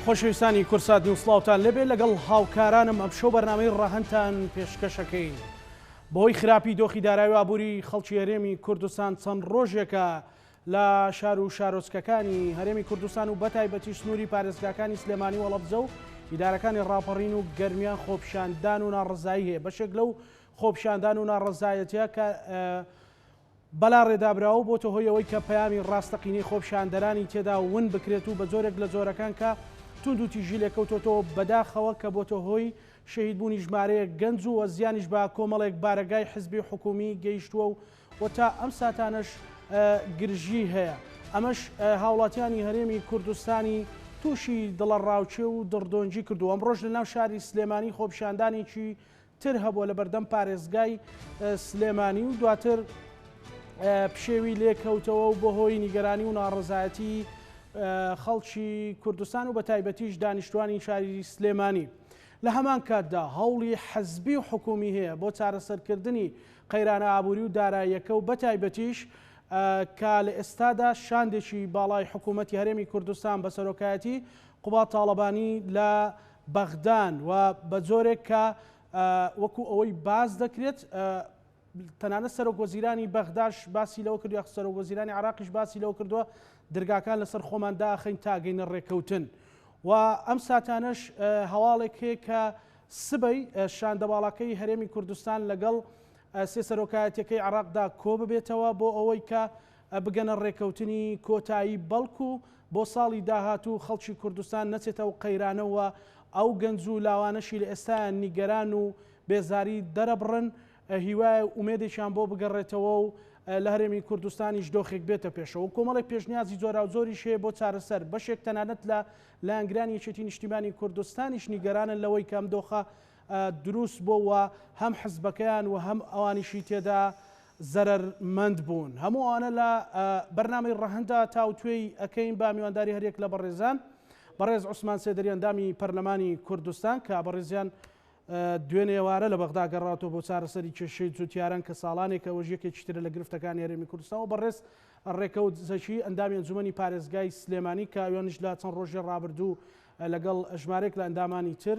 خۆشەویستانی کورسات نیوسڵاوتان لەبێت لەگەڵ هاوکارانم ئەمشەو بەرنامەی ڕاهەنتان پێشکەشەکەین. بۆی خراپی دۆخی دارایی ئابووری خەڵکی هەرێمی کوردستان چەند ڕۆژێکە لە شار و شارۆچکەکانی هەرێمی کوردستان و بەتایبەتی سنووری پارێزگاکانی سلێمانی وەڵەبجە و ئیدارەکانی ڕاپەڕین و گەرمیان خۆپیشاندان و ناڕزایی هەیە. بەشێک لەو خۆپیشاندان و ناڕزایەتیە کە بەلا ڕێدابراوە بۆتە هۆی ئەوەی کە پەیامی ڕاستەقینەی خۆپیشاندەرانی تێدا ون بکرێت و بە جۆرێک لە جۆرەکان کە تونند و تیژی لێکەوتۆتەوە بەداخەوە کە بۆتە هۆی شەهیدبوونی ژمارەیە گەنج و وەزیانیش بە کۆمەڵێک بارەگای حزبی حکومی گەیشتووە و تا ئەم ساتانش گرژی هەیە. ئەمەش هاوڵاتیانی هەرێمی کوردستانی تووشی دڵە ڕاوچێ و دڕدۆنجی کردو. ئەمڕۆژ لە ناو شاری سلێمانی خۆپیشاندانێکی تر هەبووە لە بەردەم پارێزگای سلێمانی و دواتر پشێوی لێکەوتەوە و بەهۆی نیگەرانی و ناڕزایەتی خەڵکی کوردستان و بە تایبەتیش دانیشتوانی شاری سلێمانی. لە هەمان کاتدا هەوڵی حەزبی و حکومی هەیە بۆ چارەسەرکردنی قەیرانە ئابووری و داراییەکە و بە تایبەتیش کە لە ئێستادا شاندێکی باڵای حکوومەتی هەرێمی کوردستان بە سەرۆکایەتی قوبا تاڵەبانی لە بەغدان و بە جۆرێک کە وەکو ئەوەی باز دەکرێت تەنانەت سەرۆکوەزیرانی بەغداش باسی لەوە کردو، سەرۆکوەزیرانی عراقیش باسی لەوە کردووە دەرگاکان لەسەر خۆمان داخەین تا گەینە ڕێکەوتن. و ئەم ساتانەش هەواڵێک هەیە کە سبەی شاندەباڵەکەی هەرێمی کوردستان لەگەڵ سێ سەرۆکایەتەکەی عراقدا کۆ ببێتەوە بۆ ئەوەی کە بگەنە ڕێکەوتنی کۆتایی بەڵکو بۆ ساڵی داهاتوو خەڵکی کوردستان نەچێتەوە قەیرانەوە ئەو گەنج و لاوانەشی لە ئێستایان نیگەران و بێزاری دەرەبڕن هیوایە ئومێدێکیان بۆ بگەڕێتەوە و لە هەرێمی کوردستانیش دۆخێک بێتە پێشەوە. کۆمەڵێک پێشنیازی جۆرا و زۆری شەیە بۆ چارەسەر. بەشێک تەنانەت لە لایەنگرانی یەکێتی نیشتیمانی کوردستانیش نیگەرانن لەوەی کەم دۆخە دروست بۆەوە هەم حزبەکەیان و هەم ئەوانیشی تێدا زەرەرمەند بوون. هەموو ئەوانە لە بەرنامەی ڕەهەندا تاوتوێی ئەەکەین با میوانداری هەرێک لە بەڕێزان بەڕێز عوسمان سێدەری ئەندامی پەرلەمانی کوردستان کە بەڕێزیان دوێنێ ئێوارە لە بەغدا گەڕاتەوە بۆ چارەسەری کێشەی جوتیاران کە ساڵانێکە وەژیەکێکی ترە لە گرفتەکانی هەرێمی کوردستان و بەڕێز ڕێکەوت زەکی ئەندامی ئەنجومەنی پارێزگای سلێمانی کە ئەوانیش لە چەند ڕۆژی ڕابردوو لەگەڵ ژمارێک لە ئەندامانی تر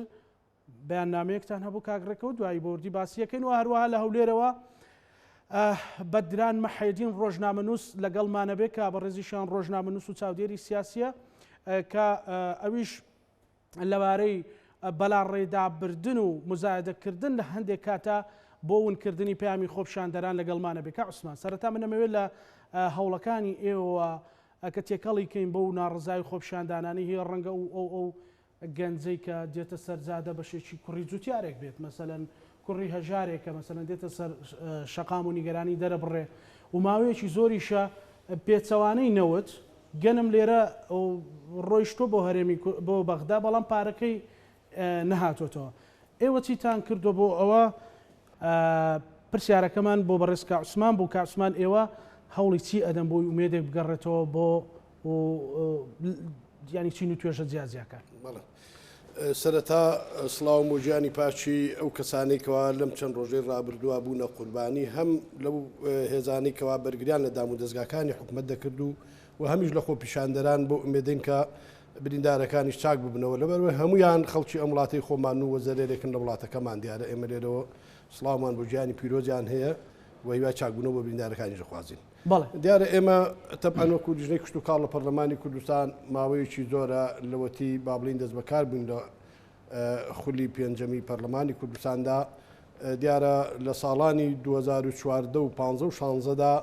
بەیاننامەیەکتان هەبوو کاک ڕێکەوت دوایی بۆردی باسیەکەین و هەروەها لە هەولێرەوە بەدران مەحەیدین ڕۆژنامەنووس لەگەڵمانە بێت کە بەڕێزیشان ڕۆژنامەنووس و چاودێری سیاسیە کە ئەویش لەوارەی بەلا ڕێدابردن و مزایدەکردن لە هەندێک کاتە بۆ ونکردنی پەیامی خۆپیشاندەران لەگەڵمانە بێت. کە عوسمان سەرەتا من ئەمەوێت لە هەوڵەکانی ئێوە کە تێکەڵی کەین بۆ ناڕزای خۆپیشاندانانی هەیە ڕەنگە ئەو گەنجەی کە دێتە سەرزادە بەشێکی کوڕی جوتیارێک بێت، مەسەلەن کوڕی هەژارێکە مەسەلەن دێتە سەر شەقام و نیگەرانی دەرەبڕێ و ماوەیەکی زۆریشە پێچەوانەی نەوت گەنم لێرە ڕۆیشتۆ بۆ هەرێمی بۆ بەغدا بەڵام پارەکەی نەهاتۆتەوە. ئێوە چیتان کردو بۆ ئەوە پرسیارەکەمان بۆ بەڕێز کاک عوسمان بوو. کاک عوسمان ئێوە هەوڵی چی ئەدەن بۆی ئومێدێک بگەڕێتەوە بۆ ینی چین و توێژە جیازیاکە؟ سەرەتا سڵاو و گیانی پاچی ئەو کەسانێکەوە لەم چەند ڕۆژەی ڕابردووە بوونە قوربانی هەم لەو هێزانێکەوە بەرگریان لە دام و دەستگاکانی حکوومەت دەکرد و هەمیش لە خۆپیشاندەران بۆ ئومێدین کە بریندارەکانیش چاک ببنەوە لەبەرەوەی هەمویان خەڵکی ئەم وڵاتی خۆمان و وەزەرێکن لە وڵاتەکەمان دیارە ئێمە لێرەوە سڵاومان بۆ گیانی پیرۆزیان هەیە و هیوای چاکبوونەوە بۆ بریندارەکانیش دەخوازیین. دیارە ئێمە تەبعەن وەکو لیژنەی کشت و کاڵ لە پەرلەمانی کوردستان ماوەیەکی زۆرە لەوەتی با بڵین دەست بەکار بووین لە خولی پێنجەمی پەرلەمانی کوردستاندا. دیارە لە ساڵانی 2014 و 15 و 16دا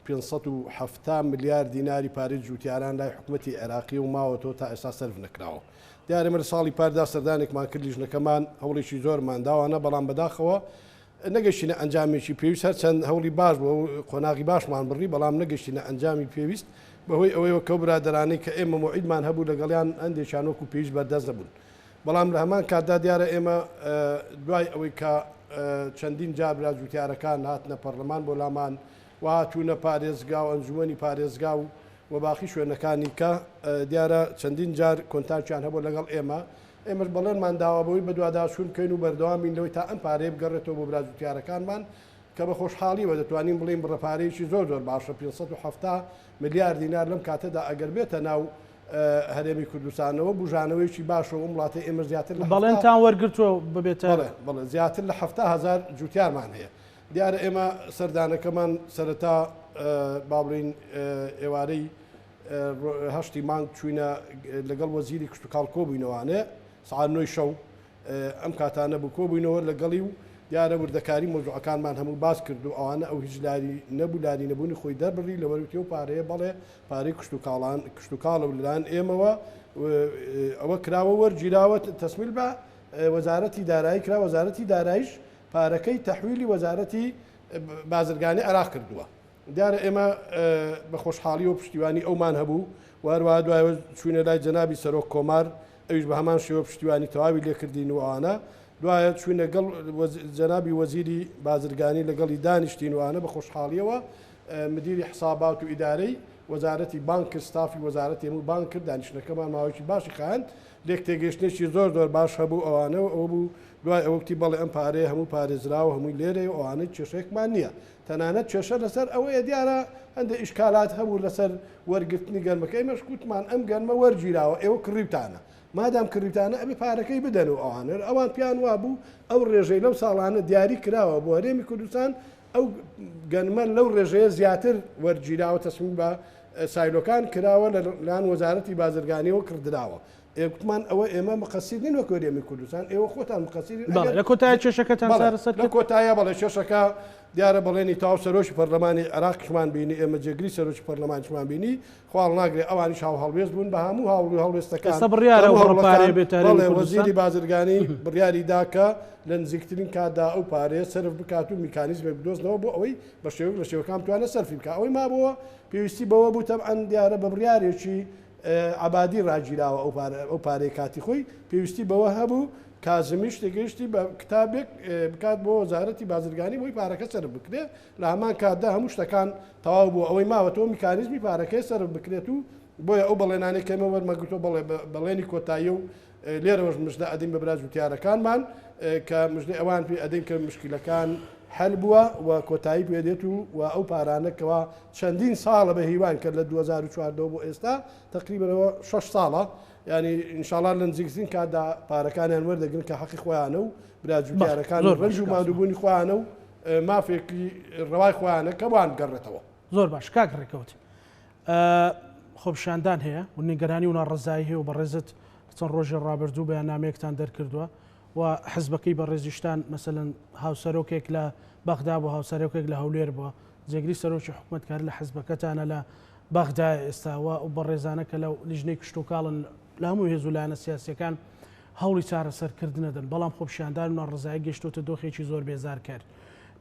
570 ملیار دیناری پارێز جوتیاران لای حکوومەتی عێراقی و ماوەتەوە تا ئێستا سەرف نەکراوە. دیارە مە ساڵی پاردا سەردانێکمان کرد لیژنەکەمان هەوڵێکی زۆرمان داوانە بەڵام بەداخەوە نەگەشتینە ئەنجامێکی پێویست هەرچەند هەوڵی باش بۆ قۆناغی باشمان بڕی بەڵام نەگەشتینە ئەنجامی پێویست بەهۆی ئەوەیەوە کە برادرانەی کە ئێمە موعیدمان هەبوو لەگەڵیان ئەندێکیان وەکو پێویست بەردەست دەبوون. بەڵام لە هەمان کاتدا دیارە ئێمە دوای ئەوەی کە چەندین جار برا جوتیارەکان هاتنە پەرلەمان بۆ لامان و هاتوونە پارێزگا و ئەنجومەنی پارێزگا و باقی شوێنەکانی کە دیارە چەندین جار کۆنتاکیان هەبوو لەگەڵ ئێمەش بەڵێنمان داوابەوەی بە دوواداشون کەین و بەردەوامین لەوەی تا ئەم پارەیە بگەڕێتەوە بۆ برا جوتیارەکانمان کە بە خۆشحاڵیەوە دەتوانین بڵین بڕەپارەیەکی زۆر باشە 570 ملیار دینار لەم کاتەدا ئەگەر بێتە ناو هەرێمی کوردستانەوە بژانەوەیکی باشە و وڵاتی ئێمە زیاتر لە بەڵێنتان وەرگرتووە ببێتە بەڵێ زیاتر لە 7,000 جوتیارمان هەیە دیارە ئێمە سەردانەکەمان سەرەتا با بڵین ئێوارەی هەشتی مانگ چوینە لەگەڵ وەزیری کشتتوکاڵ کۆبووینەوانێ سعات 9 شەو ئەم کاتانە بوو کۆبووینەوە لەگەڵی و دیارە وردەکاری مۆزوعەکانمان هەموو باس کرد و ئەوانە ئەو هیچ لاری نەبوو لاری نەبوونی خۆی دەربڕی لەوەروتی و پارەیە بەڵێ پارەی کشتتوکاڵە لەلایەن ئێمەوە ئەوە کراوە وەرگیراوە تەسمیل بە وەزارەتی دارایی کرا وەزارەتی داراییش پارەکەی تەحویلی وەزارەتی بازرگانی عێراق کردووە دیارە ئێمە بە خۆشحاڵی و پشتیوانی ئەومان هەبوو واروا دوایەوە چوونە لای جەنابی سەرۆک کۆمار ئەویش بە هەمان شێوە پشتیوانی تەواوی لێکردین و ئەوانە دوایە چوونە گەڵ جەنابی وەزیری بازرگانی لەگەڵی دانیشتین وانە بە خۆشحاڵیەوە مدیری حسابات و ئیدارەی وەزارەتی بانک ستافی وەزارەتی هەموو بانک کرد دانیشتەکەمان ماوەیەکی باشی خایاند لێک تێگەشتێکی زۆر باش هەبوو ئەوانەوە ئەوە بوو دوای ئەوەتی بەڵێ ئەم پارەیە هەموو پارێزراوە هەمووی لێرە و ئەوانەی کێشەیەکمان نییە تەنانەت کێشە لەسەر ئەوەیە دیارە هەندێک ئیشکالات هەبوو لەسەر وەرگرتنی گەرمەکە ئێمەش گوتمان ئەم گەرمە وەرگیراوە ئێوە کڕیوتانە مادام کڕیوتانە ئەبێ پارەکەی بدەن و ئەوان پیان وابوو ئەو ڕێژەی لەو ساڵانە دیاری کراوە بۆ هەرێمی کوردستان ئەو گەنمە لەو ڕێژەیە زیاتر وەرگیراوە تەسمیل بە سایلۆکان کراوە لەلایەن وەزارەتی بازرگانیەوە کردراوە ئێوتمان ئەوە ئێمە مقەسیرین وەکو هەرێمی کوردستان ئێوە خۆتان مقەسیرین لە کۆتای کێشەکەتان سەر لە کۆتایە بەڵێ کێشەکە دیارە بەڵێنی تاو سەرۆکی پەرلەمانی عێراقشمان بینی ئێمە جێگری سەرۆکی پەرلەمانشمان بینی خواڵ ناگرێت ئەوانیش هەڵوێست بوون بە هەموو هەڵوێستەکان وەزیری بازرگانی بڕیاری داکە لە نزیکترین کاتدا ئەو پارەیە سەرف بکات و میکانیزمێک بدۆزنەوە بۆ ئەوەی بە شێوک لە شێوەکان توانە سەرفی بکە ئەوەی مابەوە پێویستی بەوە بوو تەبعەن دیارە بە بڕیارێکی عبادی ڕاگیراوە ئەو پارەی کاتی خۆی پێویستی بەوە هەبوو کازمیش تێگەشتی بە کتابێک بکات بۆ وەزارەتی بازرگانی بۆی پارەکە سەرف بکرێت لە هەمان کاتدا هەموو شتەکان تەواو بوو ئەوەی ماوەتەوە میکانیزمی پارەکەی سەرف بکرێت و بۆیە ئەو بەڵێنانەی کەمە وەرمەگوتۆ بەڵێنی کۆتایی و لێرەوەش مژدە ئەدەین بە براز وتیارەکانمان کە مژدە ئەوان پێ ئەدەین کە مشکلەکان حل بووە و کۆتایی پێدێت و ئەو پارانەکەەوە چەندین ساڵە بە هیوان کرد لە 2014 بۆ ئێستا تقریبەوە 6 ساڵە ینی ئینشاڵار لە نزیکترین کاتدا پارەکانیان وەردەگرن کە حەقی خۆیانە و براجوتیارەکان ڕنج و مادووبوونی خۆیانە و مافێکی ڕەوای خۆیانە کە وان گەڕێتەوە زۆر باش کاک ڕێکەوت خۆپشاندان هەیە و نیگەرانی و ناڕزایی هەیە و بەڕێزت چەند ڕۆژی ڕابردوو بەیاننامەیەکتان دەرکردووە و حزبەکەی بەڕێزیشتان مەسەلەن هاوسەرۆکێک لە بەغدا بۆ هاوسەرۆکێک لە هەولێر بووە جێگری سەرۆکی حکوومەتکار لە حزبەکەتانە لە بەغدا ئێستاوە و بەڕێزانەکە لەو لیژنەی کشتتوکاڵن لە هەموو هێزوو لایەنە سیاسیەکان هەوڵی چارەسەرکردنەدەن بەڵام خۆپشاندان و ناڕزایی گەشتوتە دۆخێکی زۆر بێزار کرد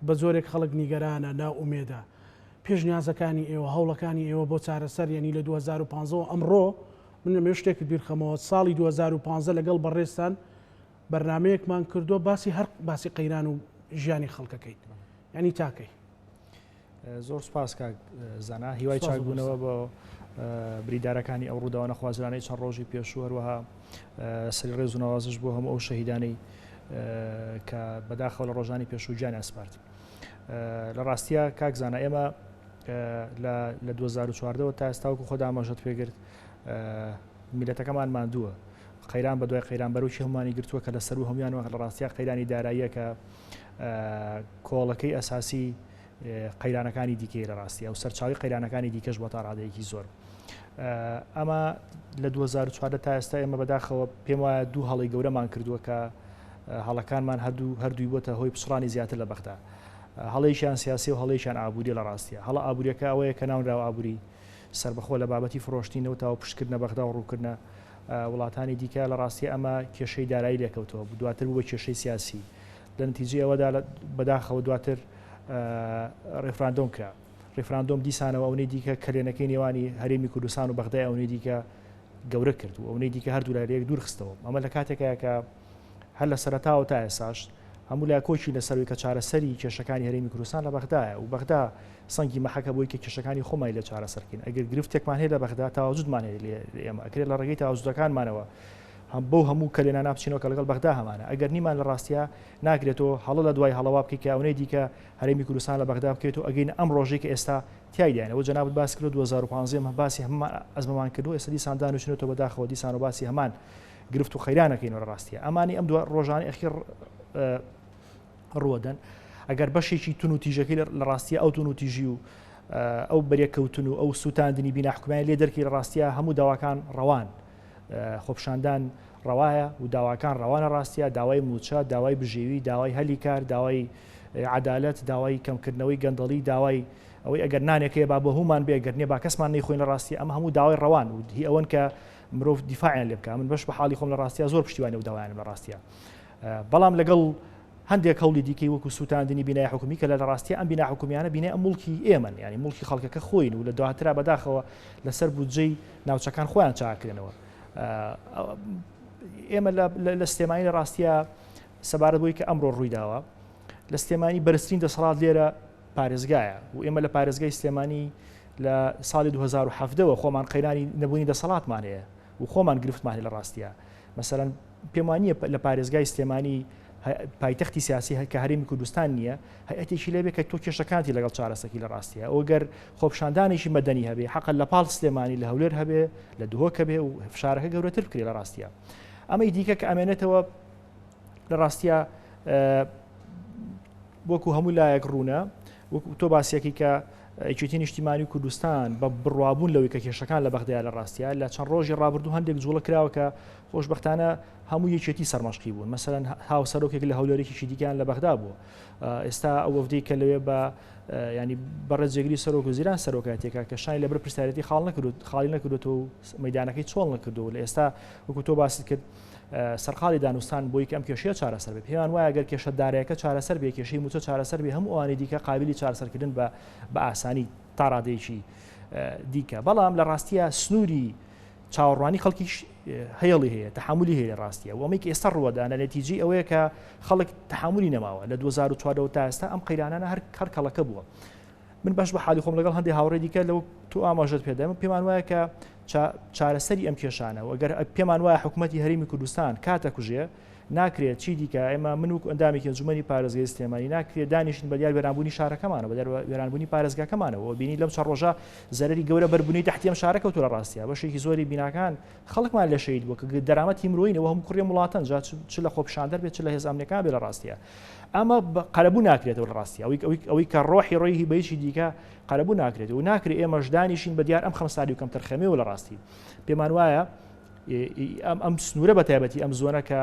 بە زۆرێک خەڵک نیگەرانە ناومێدا پێشنیازەکانی ئێوە هەوڵەکانی ئێوە بۆ چارەسەر یعنی لە 2015 ئەمڕۆ من لەمێ شتێکت بیرخەمەوە ساڵی 2015 لەگەڵ بەڕێستان بەرنمەیەکمان کردو باسی قەیران و ژیانی خەڵکەکەیت ینی تاکەی زۆر سپاس کاک زانا هیوای چاکبوونەوە بۆ بریدارەکانی ئەو ڕووداوە خوازرانەی چەند ڕۆژی پێشوو هەروەها سەری ڕێز و نەوازش بۆ هەموو ئەو شەهیدانەی کە بەداخەوە لە ڕۆژانی پێشوو گیان ئەسپارت لە ڕاستیە کاک زانا ئێمە لە 2014 تا ئێستاوەکو خۆدا ئاماژەت پێگرت میلەتەکەمان ماندووە قەیران بە دوای قەیران بەرەوکی هەمومانی گرتووە کە لەسەر و هەمویانەوە لە ڕاستیە قەیرانی داراییە کە کۆڵەکەی ئەساسی قەیرانەکانی دیکەی لە ڕاستیە و سەرچاوی قەیرانەکانی دیکەش بۆ تا ڕادەیەکی زۆر ئەمە لە 2014 تا ئێستا ئێمە بەداخەوە پێم وایە دوو هەڵی گەورەمان کردووە کە هەڵەکانمان هەردووی بۆتە هۆی پسڕانی زیاتر لە بەغدا هەڵەیەکیان سیاسی و هەڵەیەکیان ئابووری لە ڕاستیە هەڵە ئابووریەکە ئەوەیە کە ناونراوە ئابووری سربەخۆ لە بابەتی فرۆشتینەوە تا و پشتکردنە بەغدا و ڕووکردنە وڵاتانی دیکە لە ڕاستی ئەمە کێشەی دارایی لێکەوتەوە دواتر بوو بە کێشەی سیاسی لە نتیجەی ئەوەدا بەداخەوە دواتر ڕێفراندۆم کرا ڕێفراندۆم دیسانەوە ئەوەی دیکە کەلێنەکەی نێوانی هەرێمی کوردستان و بەغدای ئەوەی دیکە گەورە کرد و ئەوەی دیکە هەردوو لایەک دوور خستەوە ئەمە لە کاتێکە کە هەر لە سەرەتاوە تا ئێساش هەموو لای کۆچی لەسەروی کە چارەسەری کێشەکانی هەرێمی کوردستان لە بەغدایە و بەغدا سەنگی مەحەکە بۆی کە کێشەکانی خۆمای لە چارەسەرکەین ئەگەر گرفتێکمان هەیە لە بەغدا تاوازودمان هەیە ئێمە ئەکرێت لە ڕێگەی تاوازودەکانمانەوە بەو هەموو کە لێنە ناپچینەوە کە لەگەڵ بەغدا هەمانە ئەگەر نیمان لە ڕاستیە ناگرێتەوە هەڵە لە دوای هەڵەوا بکەیت کە ئەوەی دیکە هەرێمی کوردستان لە بەغدا بکەیتەوە ئەگەین ئەم ڕۆژێک کە ئێستا تایدایانەوە جەنابەت باس کرد 2015 باسی هەممان ئەزمەمان کردو ئێستا دیسان دانوچێتەوە بەداخەوە دیسان و باسی هەمان گرفت و خەیرانەکەینەوە ڕاستیە ئەمانی ئەم دو ڕۆژانی ئەخیر ڕوەدەن ئەگەر بەشێکی تون و تیژەکەی لە ڕاستیە ئەو تون و تیژی و ئەو بەرێککەوتن و ئەو سووتاندنی بیناحکومیان لێ دەرکی لە ڕاستیە هەموو داواکان ڕەوان خۆپشاندان ڕەوایە و داواکان ڕەوانە ڕاستیە داوای موچە داوای بژێوی داوای هەلی کار داوای عدالەت داوای کەمکردنەوەی گەندەڵی داوای ئەوەی ئەگەر نانێکەیە با بە هەمومان بێ گەرنێ با کەسمان نەیخۆین لە ڕاستی ئەم هەموو داوای ڕەوان و هی ئەوەن کە مرۆڤ دیفاعیان لێ بکە من بەش بە حاڵی خۆم لە ڕاستیە زۆر پشتیوانی و داوایانم لە ڕاستیە بەڵام لەگەڵ هەندێک هەوڵی دیکەی وەکو سووتاندنی بینای حکومی کە لە ڕاستیە ئەم بینای حکومیانە بینای ئەم مڵکی ئێمەن ینی مڵکی خەڵکەکە خۆین و لە دواترا بەداخەوە لەسەر بودجەی ناوچەکان خۆیان چاکردنەوە ئێمە لە سلێمانی لە ڕاستیە سەبارەت بۆی کە ئەمڕۆ ڕوویداوە لە سلێمانی بەرزترین دەسەڵات لێرە پارێزگایە و ئێمە لە پارێزگای سلێمانی لە ساڵی 2017ەوە خۆمان قەیرانی نەبوونی دەسەڵاتمان هەیە و خۆمان گرفتمان لە ڕاستیە مەسەرەن پێم وانییە لە پارێزگای سلێمانی پایتەختی سیاسی کە هەرێمی کوردستان نییە هەیەتێکی لێبێ کە تۆ کێشەکانتی لەگەڵ چارەسەکی لە ڕاستیە ئەوگەر خۆپشاندانێکی مەدەنی هەبێ حەقل لە پاڵ سلێمانی لە هەولێر هەبێ لە دهۆکە بێ و فشارەکە گەورەتر بکرێت لە ڕاستیە ئەمەی دیکە کە ئەمێنێتەوە لە ڕاستیە وەکو هەموو لایەک ڕوونە وەکو تۆ باسیەکی کە ئەیکێتی نیشتیمانی کوردستان بە بڕوابوون لەوەی کە کێشەکان لە بەغدایە لە ڕاستیە لە چەند ڕۆژی ڕابردوو هەندێک جوڵە کراوە کە خۆشبەختانە هەموو یەکێتی سەرمەشقی بوون مەسەرەن هاوسەرۆکێک لە هەولێرێکی دیکەیان لە بەغدا بووە ئێستا ئەو وەفدەی کە لەوێ بە ینی بەڕێزێگری سەرۆک و زیران سەرۆکاتێکە کە شانی لەبەر پرسیارەتی خاڵی نەکردوێتەوە و مەیدانەکەی چۆڵ نەکردو لە ئێستا وەکو تۆ باست کرد سەرقاڵی دانوستان بۆی کە ئەم کێشەیە چارەسەر بێت پێیان وایە گەر کێشەدارەیەکە چارەسەر بێ کێشەی موچە چارەسەر بێ هەموو ئەوانی دیکە قابلی چارەسەرکردن بە ئاسانی تا ڕادەیەکی دیکە بەڵام لە ڕاستیە سنووری چاوەڕوانی خەڵکیش هەیڵی هەیە تەحملی هەیە لە ڕاستیە و ئەمەی کە ئێستا ڕوەدانە نەتیجەی ئەوەیە کە خەڵک تەحملی نەماوە لە 2014 تا ئێستا ئەم قەیرانانە هەر کەڵەکە بووە من باش بە حالی خۆم لەگەڵ هەندێک هاوڕێ دیکە لەو تو ئاماژەت پێدایم پێمان وایە کە چارەسەری ئەم کێشانە و ئەگەر پێمان وایە حکوومەتی هەرێمی کوردستان کاتە کوژێ ناکرێت چی دیکە ئێمە من و ئەندامێکی ئەنجومەنی پارێزگای سلێمانی ناکرێت دانیشتن بە دیار وێرانبوونی شارەکەمانە بە دیار وێرانبوونی پارێزگاکەمانەوە بینی لەم چەند ڕۆژە زەرری گەورە بەربوونی تەحتی ئەم شارە کەوتووە لە ڕاستیە بەشێکی زۆری بیناکان خەڵکمان لە شەید بووە کە دەرامەتی مرۆینەوە هەموو کوڕی وڵاتەن جا چ لە خۆپشاندەر بێت چ لە هێز ئەمنیەکان بێت لە ڕاستیە ئەمە قەرەبوو ناکرێتەوە لە ڕاستیە ئەوەی کە ڕۆحی ڕۆی هیبەیەکی دیکە قەرەبوو ناکرێت و ناکرێت ئێمەش دانیشین بە دیار ئەم خەمساری و کەم تەرخەمەوە لە ڕاستی پێمان وایە ئەم سنوورە بە تایبەتی ئەم زۆنە کە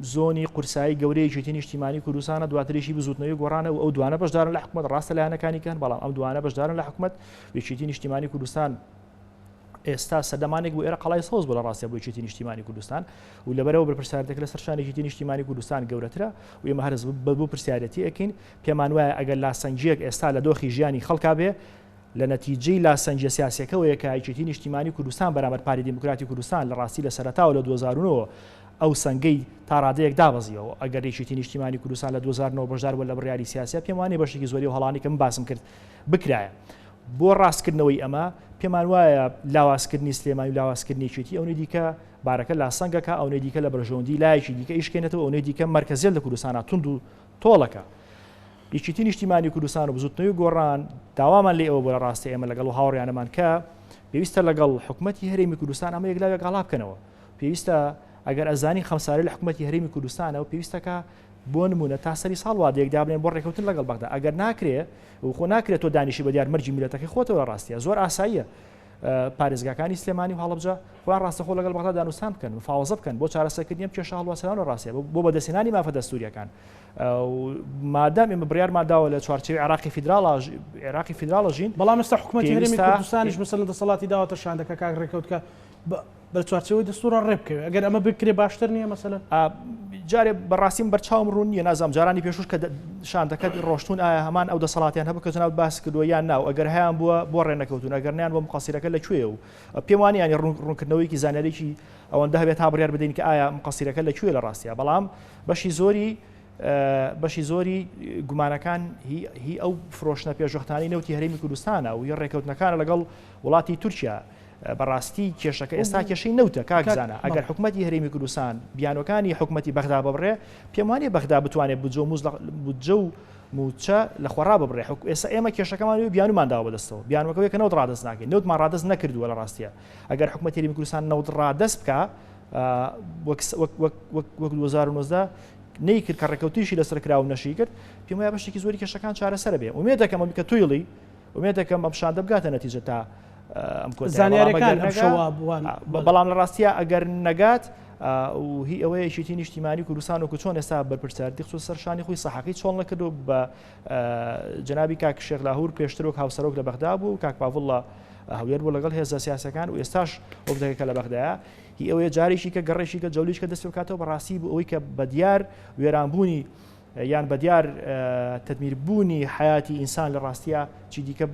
زۆنی قورسایی گەورەیەکی نیشتیمانی کوردستانە دواتریشی بزوتنەوەی گۆڕانە و ئەو دوانە بەشدارن لە حکومەت ڕاستە لایەنەکانی کەن بەڵام ئەم دوانە بەشدارن لە حکومەت یەکێتی نیشتیمانی کوردستان ئێستا سەردەمانێک بۆ ئێرە قەڵای سەوز بۆ لە ڕاستیە بۆ یەکێتی نیشتیمانی کوردستان و لەبەرەوە بەرپرسیارەتێک لە سەرشانێکی نیشتیمانی کوردستان گەورەترە و ئێمە هەرز بۆ پرسیارەتی ئەکەین پێمان وایە ئەگەر لاسەنجیەک ئێستا لە دۆخی ژیانی خەڵکا بێ لە نەتیجەی لاسەنجە سیاسیەکەەوەیە کە یەکێتی نیشتیمانی کوردستان بەرامبەر پارتی دیموکراتی کوردستان لە ڕاستی لە سەرەتاوە لە 2009 ئەو سنگەی تا ڕادەیەک دابەزیەوە ئەگەر یەکێتی نیشتیمانی کوردستان لە 2009 بەشدار بووە لە بڕیاری سیاسە پێم وانێ بەشێکی زۆری و هەڵانی کە من باسم کرد بکرایە بۆ ڕاستکردنەوەی ئەمە پێمان وایە لاوازکردنی سلێمانی و لاوازکردنی یەکێتی ئەوەی دیکە بارەکە لاسەنگەکە ئەوەی دیکە لە بەرژەوەندی لایەکی دیکە ئیشکێنێتەوە ئەوەی دیکە مەرکەزیت لە کوردستانە تونند و تۆڵەکە یەکێتی نیشتیمانی کوردستان و بزوتنەوەی گۆڕان داوامان لێ ئەوە بۆ لە ڕاستی ئێمە لەگەڵ هاوڕێیانەمان کە پێویستە لەگەڵ حکوومەتی هەرێمی کوردستان ئەمە یەکلاوێک گاڵا بکەنەوە پێویستە ئەگەر ئەزانی خەمساری لە حکوومەتی هەرێمی کوردستانەوە پێویستەکە بۆ نمونە تا سەری ساڵ وادەیەک دابنێن بۆ ڕێکەوتن لەگەڵ بەغدا ئەگەر ناکرێت و خۆ ناکرێت تۆ دانیشی بە دیار مەرجی میلەتەکەی خۆتەوە لە ڕاستیە زۆر ئاساییە پارێزگاکانی سلێمانی و هەڵەبجە خۆیان ڕاستەخۆ لەگەڵ بەغدا دانوستان بکەن مفاوەزە بکەن بۆ چارەسەرکردنی ئەم کێشە هەڵواسەران لە ڕاستیە بۆ بەدەستێنانی مافە دەستوریەکان مادام ئێمە بڕیارمان داوە لە چوارچێوی عێراقی فیدراڵە ژین بەڵام ئێستا حکوومەتی هەرێمی کوردستانیش مەسەلەن دەسەڵاتی داوەتە شاندەکە کاک ڕێکەوت بە چوارچەوەی دەستوورە ڕێبکەوێت ئەگەر ئەمە بکرێ باشتر نییە مەسەلەن جارێ بەڕاستیم بەرچاوم ڕوون نیە نازام جارانی پێشوش کە شاندەکە ڕۆشتون ئایا هەمان ئەو دەسەڵاتیان هەبوو کە جناب باس کردووە یان ناو ئەگەر هەیان بووە بۆ ڕێنەکەوتون ئەگەرنیان بۆ مقەسیرەکە لەکوێ و پێم وانە ینی ڕوونکردنەوەیکی زانیاریی ئەوەندە هەبێت تا بڕیار بدەین کە ئایا مقەسیرەکە لەکوێ لە ڕاستیە بەڵام بەشی زۆری گومانەکان هی ئەو فرۆشتنە پێشوەختانی نەوتی هەرێمی کوردستانە و هی ڕێکەوتنەکانە لەگەڵ وڵاتی تورکیا بەڕاستی کێشەکە ئێستا کێشەی نەوتە کاکزانە ئەگەر حکوومەتی هەرێمی کوردستان بیانەکانی حکوومەتی بەغدا ببڕێ پێم وانێ بەغدا بتوانێت بودجە و موچە لە خۆڕا ببڕێ ئێستا ئێمە کێشەکەمان بیانومانداوە بەدەستەوە بیانەکەوێکە نەوت ڕادەست ناکەین نەوتمان ڕادەست نەکردووە لە ڕاستیە ئەگەر حکوومەتی هەرێمی کوردستان نەوت ڕادەست بکە وەک 2019 نەیکرد کە ڕێکەوتیشی لەسەر کراو نەشی کرد پێم وایە بەشێکی زۆری کێشەکان چارەسەر بێ ومێ دەکەم کە تویڵی ومێ دەکەم ئەم شان دەبگاتە نەتیجە تا زانیاریەکان بەڵام لە ڕاستیە ئەگەر نەگات و هی ئەوەیەکی نیشتیمانی کوردستان و چۆن ئێستا بەرپرسیاردی خصوص سەرشانی خۆی سەحەقی چۆن نەکردو بە جنابی کاک شێخ لاهور پێشتر وەک هاوسەرۆک لە بەغدا بوو کاک پاڤڵە هەولێر بوو لەگەڵ هێزە سیاسەکان و ئێستاش ئۆبدەکە لە بەغدایە هی ئەوەیە جارێکی کە گەڕێکی کە جەولیش کە دەستی بکاتەوە بەڕاستی بوو ئەوەی کە بەدیار وێرانبوونی یان بەدیار تدمیربوونی حیاتی ئینسان لە ڕاستیە چی دیکە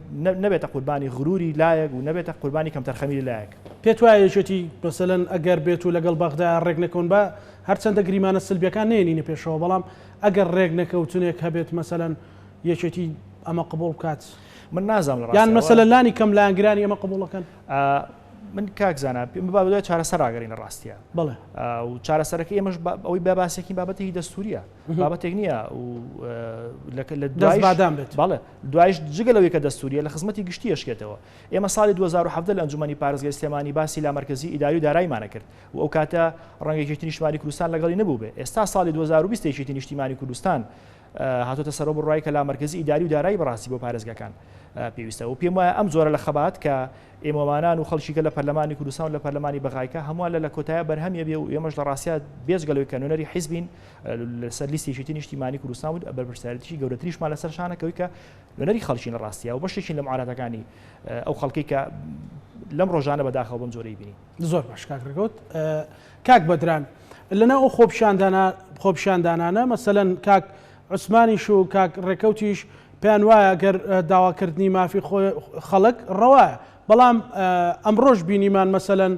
نەبێتە قوربانی غروری لایەک و نەبێتە قوربانی کەم تەرخەمی لایەک پێت وایە یەکێتی مەسەلەن ئەگەر بێت و لەگەڵ بەغدا ڕێک نەکەون بە هەرچەندە گریمانە سلبیەکان نێنینە پێشەوە بەڵام ئەگەر ڕێک نەکەوتنێک هەبێت مەسەلەن یەکێتی ئەمە قبول بکات من نازانم یان مەسەلەن لانی کەم لایەنگرانی ئەمە قبولەکەن من کاکزانە با بدوێت چارەسەر ئاگەڕین لە ڕاستیە بڵێ و چارەسەرەکە ئێمەش ئەوەی باباسێکی بابەتێکی دەستوریە بابەتێک نییە لە دوایدام بێت بەڵێ دوایش جگەلەوەی کە دەستوریە لە خزمەتی گشتی ئەشکێتەوە ئێمە ساڵی 2017 لە ئەنجومەنی پارێزگای سلێمانی باسی لا مرکزی ئیداری و داراییمانە کرد و ئەو کاتە ڕەنگەی نیشتیمانی کوردستان لەگەڵی نەبوو بێ ئێستا ساڵی 2020 یەکێتی نیشتیمانی کوردستان هاتۆتە سەرۆ بڕای کە لا مرکزی ئیداری و دارایی بەڕاستی بۆ پارێزگەکان پێویستە و پێم وایە ئەم زۆرە لە خەبات کە ئێمەوانان و خەڵکیکە لە پەرلەمانی کوردستان و لە پەرلەمانی بەغایکە هەمووان لە کۆتایە بەرهەمیە بێ و ئێمەش لە ڕاستیە بێجگەلەوەی کە نوێنەری حیزبین لەسەر لیستی یەکێتی نیشتیمانی کوردستان و بەرپرسیارەتیی گەورەتریشمان لەسەر شانەکەوەی کە نوێنەری خەڵکین لە ڕاستیە و بەشێکی لە معارەتەکانی ئەو خەڵکی کە لەم ڕۆژانە بەداخەوە بەم جۆرەی بینی زۆر باش کاکڕگەوت کاک بەدران لەناو ئەو خۆپشاندانانە مەسەلەن کاک عوسمانیش و کاک ڕێکەوتیش پێیان وایە گەر داواکردنی مافی خەڵک ڕەوایە بەڵام ئەمڕۆژ بینیمان مەسەلەن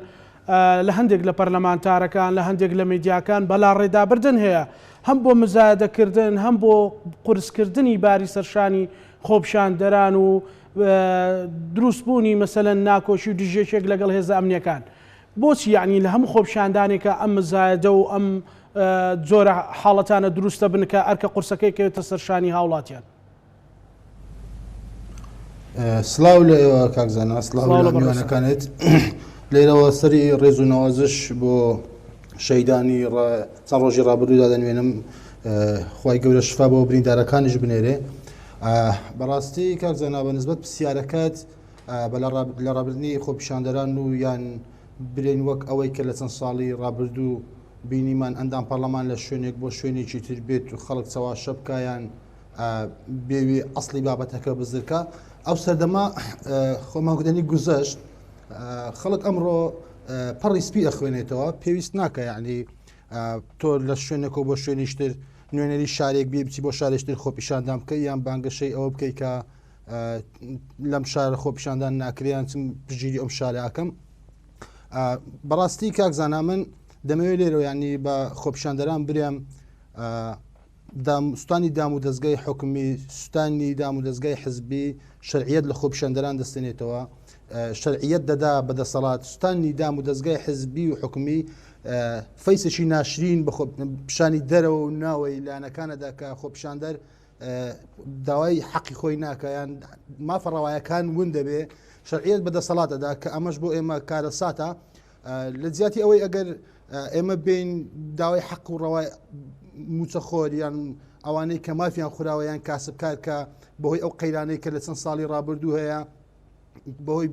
لە هەندێک لە پەرلەمانتارەکان لە هەندێک لە میدیاکان بەلا ڕێدابردن هەیە هەم بۆ مزایدەکردن هەم بۆ قورسکردنی باری سەرشانی خۆپشاندەران و دروستبوونی مەسەلەن ناکۆشی و دژێشێک لەگەڵ هێزە ئەمنیەکان بۆچی یعنی لە هەموو خۆپشاندانێکە ئەم مزایدە و ئەم جۆرە حاڵەتانە دروستە بنکە ئەرکە قورسەکەی کەوێتە سەرشانی هاوڵاتیان سلااو لە ئێوە کاکزانە سلااو لە میوانەکانت لێرەوە سەری ڕێز و نەوازش بۆ شەیدانی چەند ڕۆژی ڕابردوودا دەنوێنم خی گەورە شفا بۆ بریندارەکانیش بنێرێ بەڕاستی کاکزانە بە نسبەت پرسیارەکەت لە ڕابردنی خۆپیشاندەران و یان برێن وەک ئەوەی کە لە چەند ساڵی ڕابردوو بینیمان ئەندام پەرلەمان لە شوێنێک بۆ شوێنێکی تر بێت و خەڵک چاواشە بکایان بێوێ ئەسڵی بابەتەکە بزرکە ئەو سەردەما خۆماگودنی گوزەشت خەڵک ئەمڕۆ پەڕی سپی ئەخوێنێتەوە پێویست ناکە یعنی تۆ لە شوێنێکەوە بۆ شوێنیشتر نوێنەری شارێک بێ بچی بۆ شارێشتر خۆپیشاندان بکە یان بانگەشەی ئەوە بکەیت کە لەم شارە خۆپیشاندان ناکریان چم پژیری ئەم شارەکەم بەڕاستی کاکزانە من دەمەوێت لێرەوە ینی بە خۆپیشاندەران برێم سوستانی دام و دەستگای حکومی سوستانی دام و دەستگای حزبی شەرعیەت لە خۆپیشاندەران دەستێنێتەوە شەرعیەت دەدا بەدەسەڵات سوستانی دام و دەستگای حزبی و حکومی فەیسێکی ناشرین بە پیشانی دەرەوە و ناوەی لایەنەکانەدا کە خۆپیشاندەر داوای حەقی خۆی ناکەیان مافەڕەوایەکان ون دەبێ شەرعیەت بەدەسەڵاتەدا کە ئەمەش بۆ ئێمە کارە ساتە لە زیاتی ئەوەی ئەگەر ئێمە بین داوای حەق و ڕەوای موچەخۆر یان ئەوانەی کە مافیان خوراوەیان کاسبکار کە بەهۆی ئەو قەیرانەی کە لە چەند ساڵی ڕابردوو هەیە بەهۆی